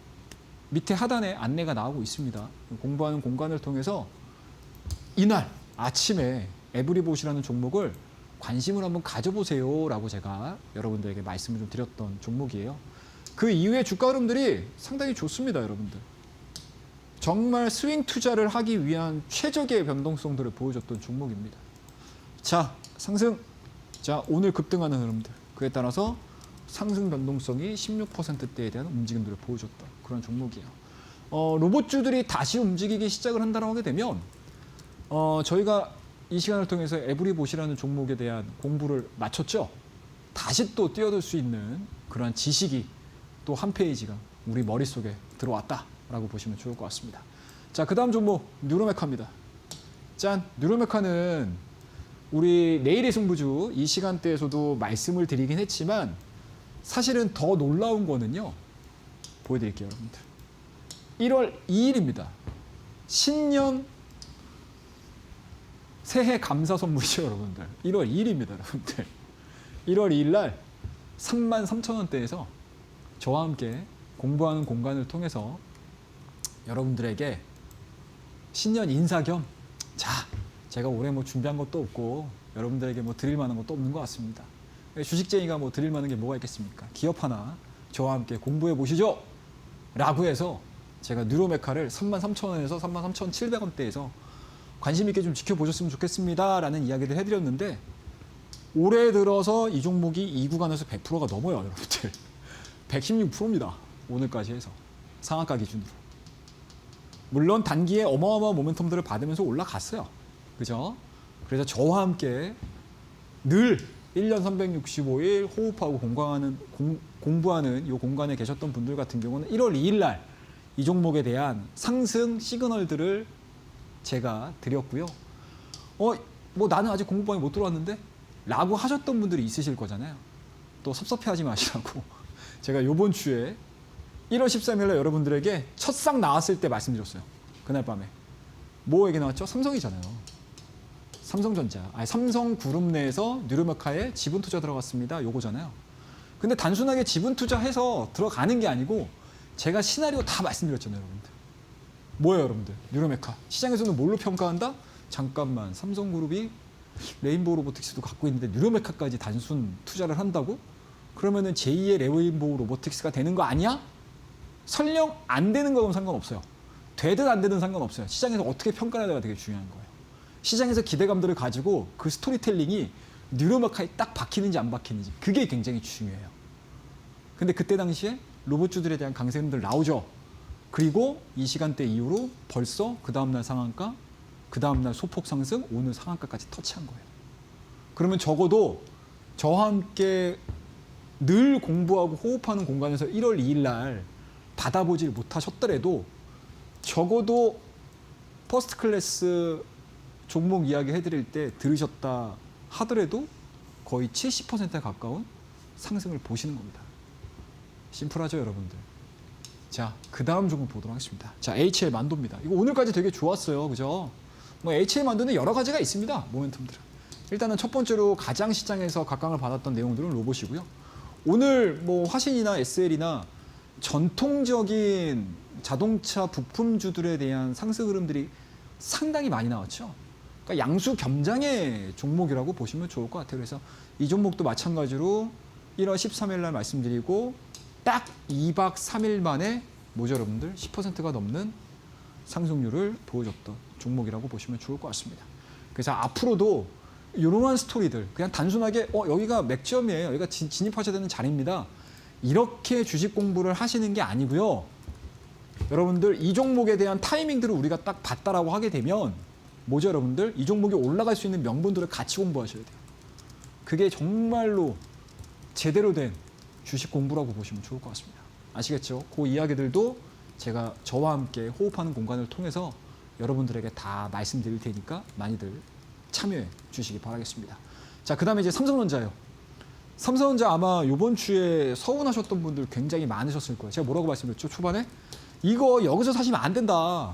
밑에 하단에 안내가 나오고 있습니다. 공부하는 공간을 통해서 이날 아침에 에브리봇이라는 종목을 관심을 한번 가져보세요 라고 제가 여러분들에게 말씀을 좀 드렸던 종목이에요. 그 이후에 주가 흐름들이 상당히 좋습니다, 여러분들. 정말 스윙 투자를 하기 위한 최적의 변동성들을 보여줬던 종목입니다. 자, 상승. 자, 오늘 급등하는 흐름들. 그에 따라서 상승 변동성이 16%대에 대한 움직임들을 보여줬던 그런 종목이에요. 로봇주들이 다시 움직이기 시작을 한다고 하게 되면 저희가 이 시간을 통해서 에브리봇이라는 종목에 대한 공부를 마쳤죠. 다시 또 뛰어들 수 있는 그런 지식이 또 한 페이지가 우리 머릿속에 들어왔다라고 보시면 좋을 것 같습니다. 자, 그 다음 종목 뉴로메카입니다. 짠! 뉴로메카는 우리 내일의 승부주 이 시간대에서도 말씀을 드리긴 했지만 사실은 더 놀라운 거는요. 보여드릴게요, 여러분들. 1월 2일입니다. 신년 새해 감사 선물이죠, 여러분들. 1월 2일입니다, 여러분들. 1월 2일 날 33,000원대에서 저와 함께 공부하는 공간을 통해서 여러분들에게 신년 인사 겸 제가 올해 뭐 준비한 것도 없고 여러분들에게 뭐 드릴 만한 것도 없는 것 같습니다. 주식쟁이가 뭐 드릴 만한 게 뭐가 있겠습니까? 기업 하나 저와 함께 공부해 보시죠. 라고 해서 제가 뉴로메카를 33,000원에서 33,700원대에서 관심 있게 좀 지켜보셨으면 좋겠습니다. 라는 이야기를 해드렸는데 올해 들어서 이 종목이 이 구간에서 100%가 넘어요, 여러분들. 116%입니다. 오늘까지 해서 상한가 기준으로. 물론 단기에 어마어마한 모멘텀들을 받으면서 올라갔어요. 그죠? 그래서 저와 함께 늘 1년 365일 호흡하고 공부하는 이 공간에 계셨던 분들 같은 경우는 1월 2일 날 이 종목에 대한 상승 시그널들을 제가 드렸고요. 뭐 나는 아직 공부방에 못 들어왔는데? 라고 하셨던 분들이 있으실 거잖아요. 또 섭섭해하지 마시라고 제가 이번 주에 1월 13일 날 여러분들에게 첫상 나왔을 때 말씀드렸어요. 그날 밤에. 뭐 얘기 나왔죠? 삼성이잖아요. 삼성전자. 삼성그룹 내에서 뉴로메카에 지분 투자 들어갔습니다. 요거잖아요. 근데 단순하게 지분 투자해서 들어가는 게 아니고 제가 시나리오 다 말씀드렸잖아요, 여러분들. 뭐예요, 여러분들? 뉴로메카. 시장에서는 뭘로 평가한다? 잠깐만, 삼성그룹이 레인보우 로보틱스도 갖고 있는데 뉴로메카까지 단순 투자를 한다고? 그러면은 제2의 레인보우 로보틱스가 되는 거 아니야? 설령 안 되는 거는 상관없어요. 되든 안 되든 상관없어요. 시장에서 어떻게 평가하느냐가 되게 중요한 거예요. 시장에서 기대감들을 가지고 그 스토리텔링이 뉴로마카에 딱 박히는지 안 박히는지 그게 굉장히 중요해요. 근데 그때 당시에 로봇주들에 대한 강세론들 나오죠. 그리고 이 시간대 이후로 벌써 그 다음날 상한가, 그 다음날 소폭 상승, 오늘 상한가까지 터치한 거예요. 그러면 적어도 저와 함께 늘 공부하고 호흡하는 공간에서 1월 2일 날 받아보질 못하셨더라도 적어도 퍼스트 클래스 종목 이야기 해드릴 때 들으셨다 하더라도 거의 70%에 가까운 상승을 보시는 겁니다. 심플하죠, 여러분들? 자, 그 다음 종목 보도록 하겠습니다. 자, HL 만도입니다. 이거 오늘까지 되게 좋았어요. 그죠? 뭐 HL 만도는 여러 가지가 있습니다. 모멘텀들은. 일단은 첫 번째로 가장 시장에서 각광을 받았던 내용들은 로봇이고요. 오늘 뭐 화신이나 SL이나 전통적인 자동차 부품주들에 대한 상승 흐름들이 상당히 많이 나왔죠. 그러니까 양수 겸장의 종목이라고 보시면 좋을 것 같아요. 그래서 이 종목도 마찬가지로 1월 13일 날 말씀드리고 딱 2박 3일 만에 뭐죠, 여러분들? 10%가 넘는 상승률을 보여줬던 종목이라고 보시면 좋을 것 같습니다. 그래서 앞으로도 이러한 스토리들, 그냥 단순하게 여기가 맥점이에요. 여기가 진입하셔야 되는 자리입니다. 이렇게 주식 공부를 하시는 게 아니고요. 여러분들 이 종목에 대한 타이밍들을 우리가 딱 봤다라고 하게 되면 뭐죠, 여러분들? 이 종목이 올라갈 수 있는 명분들을 같이 공부하셔야 돼요. 그게 정말로 제대로 된 주식 공부라고 보시면 좋을 것 같습니다. 아시겠죠? 그 이야기들도 제가 저와 함께 호흡하는 공간을 통해서 여러분들에게 다 말씀드릴 테니까 많이들 참여해 주시기 바라겠습니다. 자, 그 다음에 이제 삼성전자예요. 삼성전자 아마 이번 주에 서운하셨던 분들 굉장히 많으셨을 거예요. 제가 뭐라고 말씀드렸죠? 초반에? 이거 여기서 사시면 안 된다.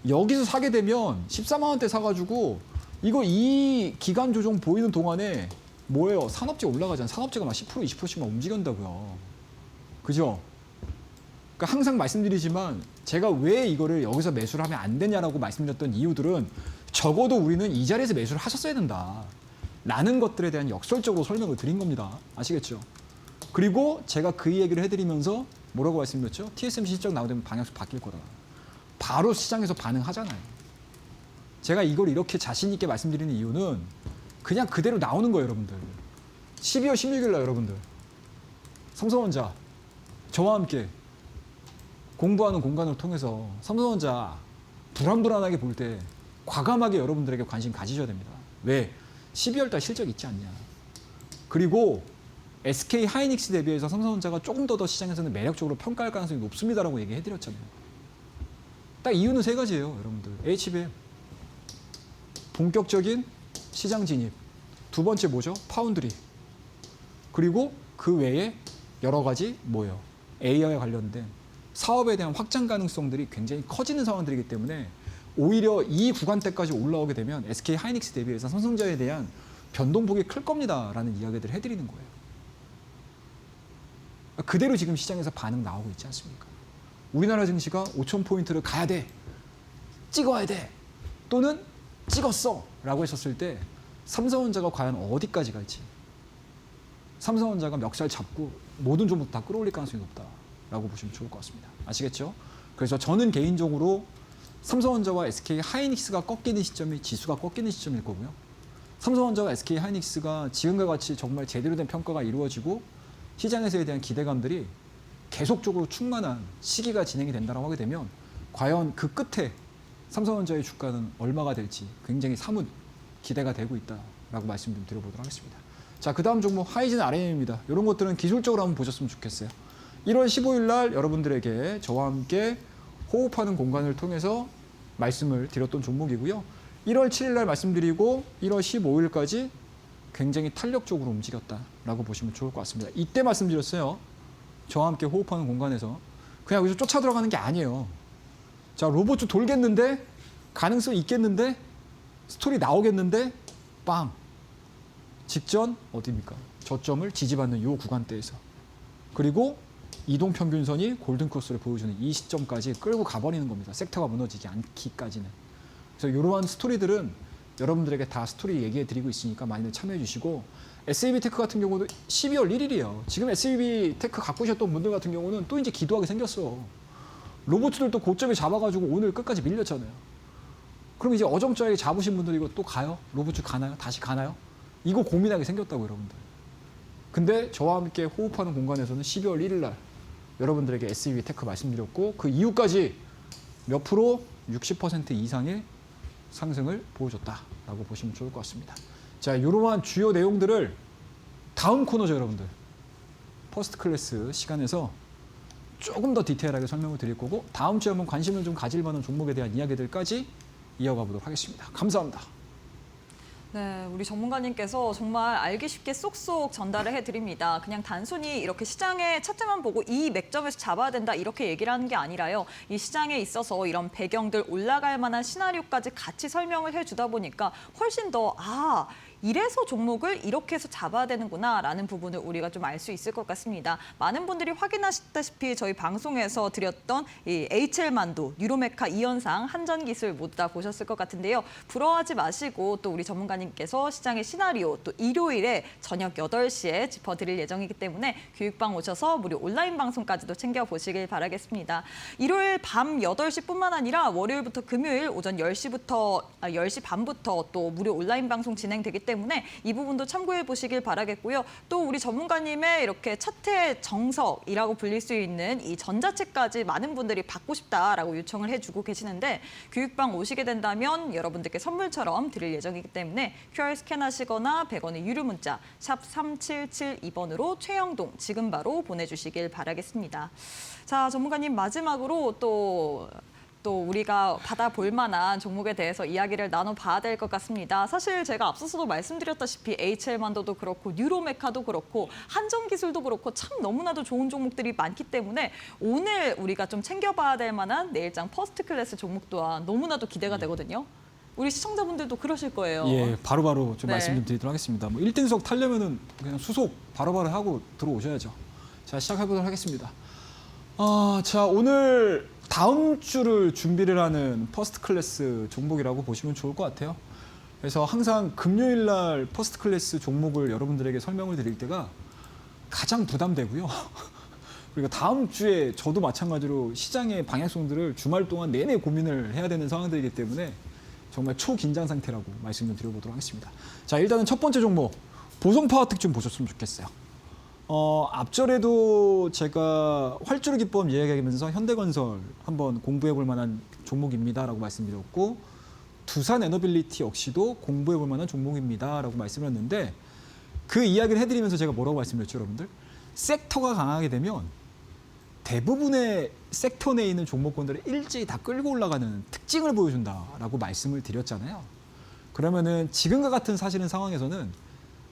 여기서 사게 되면 14만 원대 사가지고 이거 이 기간 조정 보이는 동안에 뭐예요? 산업재 올라가잖아요. 산업재가 막 10% 20%씩만 움직인다고요. 그죠? 그러니까 항상 말씀드리지만 제가 왜 이거를 여기서 매수를 하면 안 되냐라고 말씀드렸던 이유들은 적어도 우리는 이 자리에서 매수를 하셨어야 된다. 라는 것들에 대한 역설적으로 설명을 드린 겁니다. 아시겠죠? 그리고 제가 그 얘기를 해드리면서 뭐라고 말씀드렸죠? TSMC 실적 나오면 방향수 바뀔 거다. 바로 시장에서 반응하잖아요. 제가 이걸 이렇게 자신 있게 말씀드리는 이유는 그냥 그대로 나오는 거예요, 여러분들. 12월 16일 날 여러분들 삼성전자 저와 함께 공부하는 공간을 통해서 삼성전자 불안불안하게 볼 때 과감하게 여러분들에게 관심 가지셔야 됩니다. 왜? 12월 달 실적 있지 않냐. 그리고 SK 하이닉스 대비해서 삼성전자가 조금 더 시장에서는 매력적으로 평가할 가능성이 높습니다라고 얘기해드렸잖아요. 딱 이유는 세 가지예요, 여러분들. HBM 본격적인 시장 진입. 두 번째 뭐죠? 파운드리. 그리고 그 외에 여러 가지 뭐예요? AI에 관련된 사업에 대한 확장 가능성들이 굉장히 커지는 상황들이기 때문에 오히려 이 구간대까지 올라오게 되면 SK 하이닉스 대비해서 삼성전자에 대한 변동폭이 클 겁니다라는 이야기들을 해드리는 거예요. 그대로 지금 시장에서 반응 나오고 있지 않습니까? 우리나라 증시가 5,000포인트를 가야 돼. 찍어야 돼. 또는 찍었어. 라고 했었을 때 삼성전자가 과연 어디까지 갈지. 삼성전자가 멱살 잡고 모든 종목 다 끌어올릴 가능성이 높다라고 보시면 좋을 것 같습니다. 아시겠죠? 그래서 저는 개인적으로 삼성전자와 SK 하이닉스가 꺾이는 시점이 지수가 꺾이는 시점일 거고요. 삼성전자와 SK 하이닉스가 지금과 같이 정말 제대로 된 평가가 이루어지고 시장에서에 대한 기대감들이 계속적으로 충만한 시기가 진행이 된다고 하게 되면 과연 그 끝에 삼성전자의 주가는 얼마가 될지 굉장히 사뭇 기대가 되고 있다라고 말씀 좀 드려보도록 하겠습니다. 자, 그 다음 종목 하이진 RM입니다. 이런 것들은 기술적으로 한번 보셨으면 좋겠어요. 1월 15일 날 여러분들에게 저와 함께 호흡하는 공간을 통해서 말씀을 드렸던 종목이고요. 1월 7일 날 말씀드리고 1월 15일까지 굉장히 탄력적으로 움직였다라고 보시면 좋을 것 같습니다. 이때 말씀드렸어요. 저와 함께 호흡하는 공간에서 그냥 여기서 쫓아 들어가는 게 아니에요. 자, 로봇 돌겠는데 가능성 있겠는데 스토리 나오겠는데 빵 직전 어디입니까? 저점을 지지받는 이 구간대에서 그리고 이동평균선이 골든크로스를 보여주는 이 시점까지 끌고 가버리는 겁니다. 섹터가 무너지지 않기까지는. 그래서 이러한 스토리들은 여러분들에게 다 스토리 얘기해 드리고 있으니까 많이들 참여해 주시고 SAB테크 같은 경우도 12월 1일이에요. 지금 SAB테크 갖고 계셨던 분들 같은 경우는 또 이제 기도하게 생겼어. 로봇들도 고점에 잡아가지고 오늘 끝까지 밀렸잖아요. 그럼 이제 어정쩡하게 잡으신 분들 이거 또 가요? 로봇 가나요? 다시 가나요? 이거 고민하게 생겼다고 여러분들. 근데 저와 함께 호흡하는 공간에서는 12월 1일 날 여러분들에게 SBB 테크 말씀드렸고 그 이후까지 몇 프로? 60% 이상의 상승을 보여줬다라고 보시면 좋을 것 같습니다. 자, 이러한 주요 내용들을 다음 코너죠, 여러분들. 퍼스트 클래스 시간에서 조금 더 디테일하게 설명을 드릴 거고 다음 주에 한번 관심을 좀 가질 만한 종목에 대한 이야기들까지 이어가 보도록 하겠습니다. 감사합니다. 네, 우리 전문가님께서 정말 알기 쉽게 쏙쏙 전달을 해드립니다. 그냥 단순히 이렇게 시장의 차트만 보고 이 맥점에서 잡아야 된다 이렇게 얘기를 하는 게 아니라요. 이 시장에 있어서 이런 배경들 올라갈 만한 시나리오까지 같이 설명을 해주다 보니까 훨씬 더 이래서 종목을 이렇게 해서 잡아야 되는구나라는 부분을 우리가 좀 알 수 있을 것 같습니다. 많은 분들이 확인하셨다시피 저희 방송에서 드렸던 이 HL만두, 뉴로메카 이현상, 한전기술 모두 다 보셨을 것 같은데요. 부러워하지 마시고 또 우리 전문가님께서 시장의 시나리오 또 일요일에 저녁 8시에 짚어드릴 예정이기 때문에 교육방 오셔서 무료 온라인 방송까지도 챙겨보시길 바라겠습니다. 일요일 밤 8시뿐만 아니라 월요일부터 금요일 오전 10시 반부터 또 무료 온라인 방송 진행되기 때문에 이 부분도 참고해 보시길 바라겠고요. 또 우리 전문가님의 이렇게 차트의 정석이라고 불릴 수 있는 이 전자책까지 많은 분들이 받고 싶다라고 요청을 해주고 계시는데 교육방 오시게 된다면 여러분들께 선물처럼 드릴 예정이기 때문에 QR 스캔하시거나 100원의 유료 문자 샵 3772번으로 최영동 지금 바로 보내주시길 바라겠습니다. 자, 전문가님 마지막으로 또 우리가 받아볼 만한 종목에 대해서 이야기를 나눠봐야 될 것 같습니다. 사실 제가 앞서서도 말씀드렸다시피 HL만도도 그렇고 뉴로메카도 그렇고 한전기술도 그렇고 참 너무나도 좋은 종목들이 많기 때문에 오늘 우리가 좀 챙겨봐야 될 만한 내일장 퍼스트 클래스 종목 또한 너무나도 기대가 되거든요. 우리 시청자분들도 그러실 거예요. 예, 바로바로 좀 네. 말씀 좀 드리도록 하겠습니다. 뭐 1등석 타려면은 그냥 수속 바로바로 하고 들어오셔야죠. 자, 시작해보도록 하겠습니다. 자, 오늘 다음 주를 준비를 하는 퍼스트 클래스 종목이라고 보시면 좋을 것 같아요. 그래서 항상 금요일 날 퍼스트 클래스 종목을 여러분들에게 설명을 드릴 때가 가장 부담되고요. 그리고 다음 주에 저도 마찬가지로 시장의 방향성들을 주말 동안 내내 고민을 해야 되는 상황들이기 때문에 정말 초긴장 상태라고 말씀 좀 드려보도록 하겠습니다. 자, 일단은 첫 번째 종목, 보성파워텍 좀 보셨으면 좋겠어요. 앞절에도 제가 활주로 기법 이야기하면서 현대건설 한번 공부해 볼 만한 종목입니다라고 말씀드렸고 두산 에너빌리티 역시도 공부해 볼 만한 종목입니다라고 말씀드렸는데 그 이야기를 해드리면서 제가 뭐라고 말씀드렸죠, 여러분들? 섹터가 강하게 되면 대부분의 섹터 내에 있는 종목군들을 일제히 다 끌고 올라가는 특징을 보여준다라고 말씀을 드렸잖아요. 그러면은 지금과 같은 사실은 상황에서는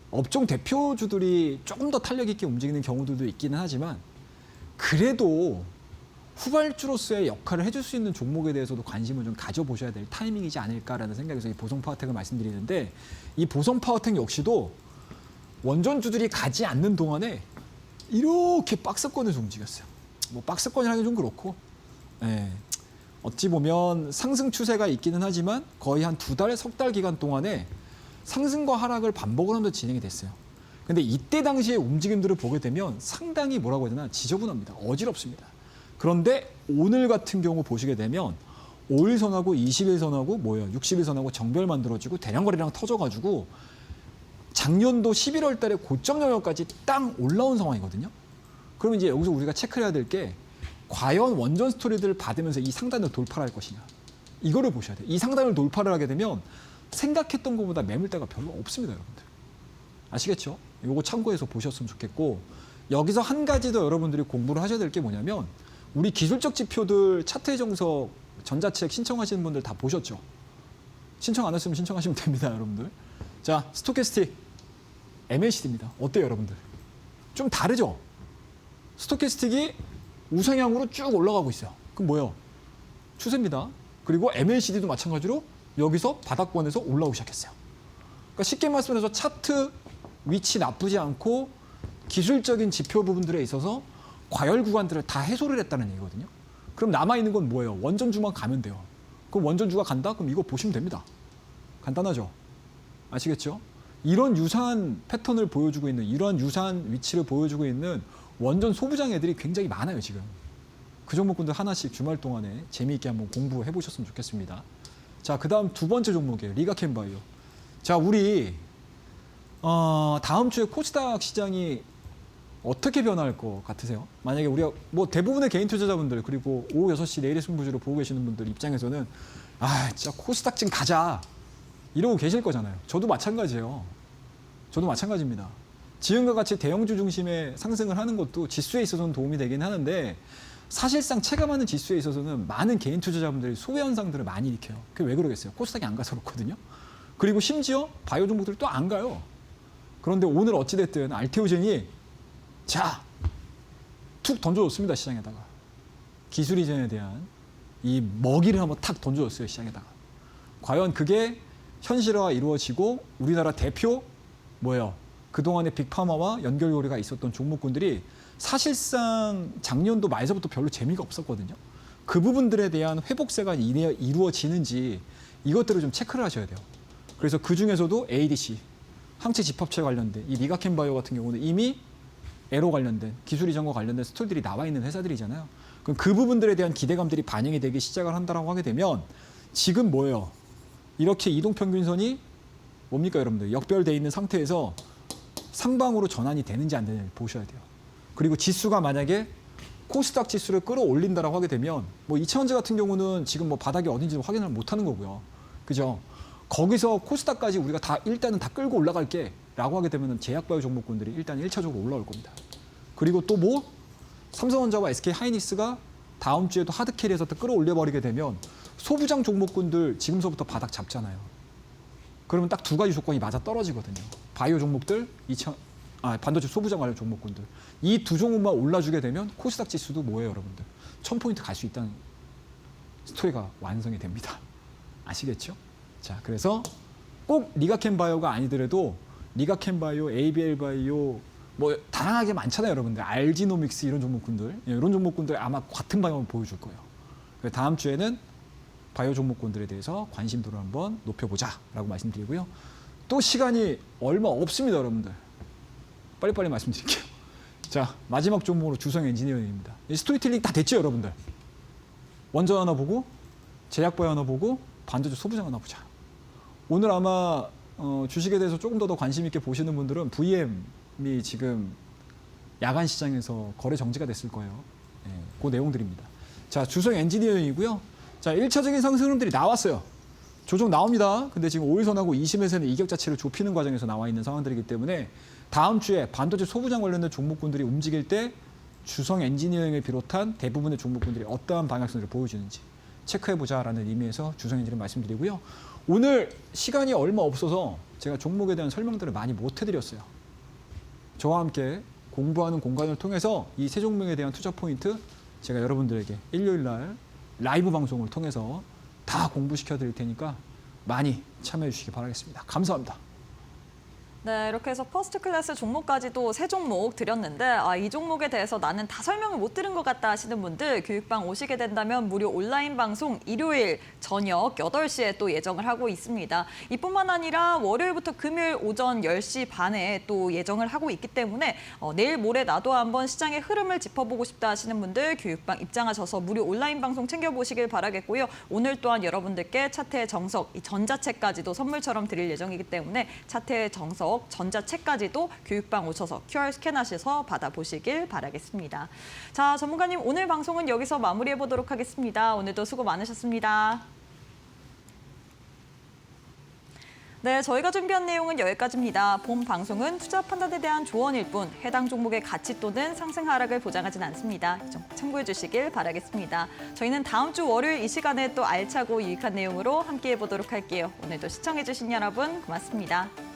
업종 대표주들이 조금 더 탄력 있게 움직이는 경우들도 있기는 하지만 그래도 후발주로서의 역할을 해줄 수 있는 종목에 대해서도 관심을 좀 가져보셔야 될 타이밍이지 않을까라는 생각에서 이 보성파워텍을 말씀드리는데 이 보성파워텍 역시도 원전주들이 가지 않는 동안에 이렇게 박스권에서 움직였어요. 뭐 박스권이라는 게 좀 그렇고 어찌 보면 상승 추세가 있기는 하지만 거의 한 2달, 3달 기간 동안에 상승과 하락을 반복을 하면서 진행이 됐어요. 근데 이때 당시의 움직임들을 보게 되면 상당히 뭐라고 해야 되나 지저분합니다. 어지럽습니다. 그런데 오늘 같은 경우 보시게 되면 5일선하고 20일선하고 60일선하고 정별 만들어지고 대량 거래량 터져가지고 작년도 11월 달에 고점 영역까지 땅 올라온 상황이거든요. 그러면 이제 여기서 우리가 체크를 해야 될 게 과연 원전 스토리들을 받으면서 이 상단을 돌파할 것이냐. 이거를 보셔야 돼요. 이 상단을 돌파를 하게 되면 생각했던 것보다 매물대가 별로 없습니다, 여러분들. 아시겠죠? 이거 참고해서 보셨으면 좋겠고 여기서 한 가지 더 여러분들이 공부를 하셔야 될 게 뭐냐면 우리 기술적 지표들 차트의 정석 전자책 신청하시는 분들 다 보셨죠? 신청 안 했으면 신청하시면 됩니다, 여러분들. 자, 스토캐스틱 MACD입니다. 어때요, 여러분들? 좀 다르죠? 스토캐스틱이 우상향으로 쭉 올라가고 있어요. 그럼 뭐예요? 추세입니다. 그리고 MACD도 마찬가지로 여기서 바닥권에서 올라오기 시작했어요. 그러니까 쉽게 말씀해서 차트 위치 나쁘지 않고 기술적인 지표 부분들에 있어서 과열 구간들을 다 해소를 했다는 얘기거든요. 그럼 남아있는 건 뭐예요? 원전주만 가면 돼요. 그럼 원전주가 간다? 그럼 이거 보시면 됩니다. 간단하죠? 아시겠죠? 이런 유사한 패턴을 보여주고 있는 이러한 유사한 위치를 보여주고 있는 원전 소부장 애들이 굉장히 많아요, 지금. 그 종목군들 하나씩 주말 동안에 재미있게 한번 공부해 보셨으면 좋겠습니다. 자, 그 다음 두 번째 종목이에요. 리가캠바이오. 자, 우리 다음 주에 코스닥 시장이 어떻게 변할 것 같으세요? 만약에 우리가 뭐 대부분의 개인 투자자분들 그리고 오후 6시 내일의 승부주를 보고 계시는 분들 입장에서는 진짜 코스닥 좀 가자 이러고 계실 거잖아요. 저도 마찬가지예요. 저도 마찬가지입니다. 지금과 같이 대형주 중심의 상승을 하는 것도 지수에 있어서는 도움이 되긴 하는데 사실상 체감하는 지수에 있어서는 많은 개인 투자자분들이 소외 현상들을 많이 일으켜요. 그게 왜 그러겠어요? 코스닥이 안 가서 그렇거든요. 그리고 심지어 바이오 종목들이 또 안 가요. 그런데 오늘 어찌됐든 알테오젠이 툭 던져줬습니다. 시장에다가. 기술 이전에 대한 이 먹이를 한번 탁 던져줬어요. 시장에다가. 과연 그게 현실화가 이루어지고 우리나라 대표 뭐예요? 그동안에 빅파마와 연결고리가 있었던 종목군들이 사실상 작년도 말서부터 별로 재미가 없었거든요. 그 부분들에 대한 회복세가 이루어지는지 이것들을 좀 체크를 하셔야 돼요. 그래서 그중에서도 ADC, 항체 집합체 관련된 이 리가켄바이오 같은 경우는 이미 에로 관련된 기술 이전과 관련된 스토리들이 나와 있는 회사들이잖아요. 그럼 그 부분들에 대한 기대감들이 반영이 되기 시작을 한다라고 하게 되면 지금 뭐예요? 이렇게 이동평균선이 뭡니까 여러분들? 역별돼 있는 상태에서 상방으로 전환이 되는지 안 되는지 보셔야 돼요. 그리고 지수가 만약에 코스닥 지수를 끌어올린다라고 하게 되면 뭐 이차원제 같은 경우는 지금 뭐 바닥이 어딘지 확인을 못하는 거고요. 그죠? 거기서 코스닥까지 우리가 다 일단은 다 끌고 올라갈게 라고 하게 되면 제약바이오 종목군들이 일단 1차적으로 올라올 겁니다. 그리고 또 뭐 삼성전자와 SK하이닉스가 다음 주에도 하드캐리에서 또 끌어올려버리게 되면 소부장 종목군들 지금서부터 바닥 잡잖아요. 그러면 딱 두 가지 조건이 맞아 떨어지거든요. 바이오 종목들, 반도체 소부장 관련 종목군들. 이 두 종목만 올라주게 되면 코스닥 지수도 뭐예요, 여러분들? 1000포인트 갈 수 있다는 스토리가 완성이 됩니다. 아시겠죠? 자, 그래서 꼭 리가켄바이오가 아니더라도 리가켄바이오, ABL바이오 뭐 다양하게 많잖아요, 여러분들. 알지노믹스 이런 종목군들. 이런 종목군들 아마 같은 방향을 보여줄 거예요. 그래서 다음 주에는 바이오 종목군들에 대해서 관심도를 한번 높여보자라고 말씀드리고요. 또 시간이 얼마 없습니다, 여러분들. 빨리빨리 말씀드릴게요. 자, 마지막 종목으로 주성 엔지니어링입니다. 스토리텔링 다 됐죠, 여러분들? 원전 하나 보고, 제약바이오 하나 보고, 반도체 소부장 하나 보자. 오늘 아마 주식에 대해서 조금 더 관심 있게 보시는 분들은 VM이 지금 야간 시장에서 거래 정지가 됐을 거예요. 네, 그 내용들입니다. 자, 주성 엔지니어링이고요. 자, 1차적인 상승 흐름들이 나왔어요. 조정 나옵니다. 근데 지금 5일선하고 20일선의 이격 자체를 좁히는 과정에서 나와 있는 상황들이기 때문에 다음 주에 반도체 소부장 관련된 종목군들이 움직일 때 주성 엔지니어링을 비롯한 대부분의 종목군들이 어떠한 방향성을 보여주는지 체크해보자라는 의미에서 주성 엔지니어링 말씀드리고요. 오늘 시간이 얼마 없어서 제가 종목에 대한 설명들을 많이 못 해드렸어요. 저와 함께 공부하는 공간을 통해서 이 세 종목에 대한 투자 포인트 제가 여러분들에게 일요일 날 라이브 방송을 통해서 다 공부시켜 드릴 테니까 많이 참여해 주시기 바라겠습니다. 감사합니다. 네, 이렇게 해서 퍼스트 클래스 종목까지도 세 종목 드렸는데 이 종목에 대해서 나는 다 설명을 못 들은 것 같다 하시는 분들 교육방 오시게 된다면 무료 온라인 방송 일요일 저녁 8시에 또 예정을 하고 있습니다. 이뿐만 아니라 월요일부터 금요일 오전 10시 반에 또 예정을 하고 있기 때문에 내일 모레 나도 한번 시장의 흐름을 짚어보고 싶다 하시는 분들 교육방 입장하셔서 무료 온라인 방송 챙겨보시길 바라겠고요. 오늘 또한 여러분들께 차트의 정석, 이 전자책까지도 선물처럼 드릴 예정이기 때문에 차트의 정석 전자책까지도 교육방 오셔서 QR 스캔하셔서 받아보시길 바라겠습니다. 자, 전문가님 오늘 방송은 여기서 마무리해보도록 하겠습니다. 오늘도 수고 많으셨습니다. 네, 저희가 준비한 내용은 여기까지입니다. 본 방송은 투자 판단에 대한 조언일 뿐 해당 종목의 가치 또는 상승 하락을 보장하진 않습니다. 이 점 참고해 주시길 바라겠습니다. 저희는 다음 주 월요일 이 시간에 또 알차고 유익한 내용으로 함께해 보도록 할게요. 오늘도 시청해 주신 여러분 고맙습니다.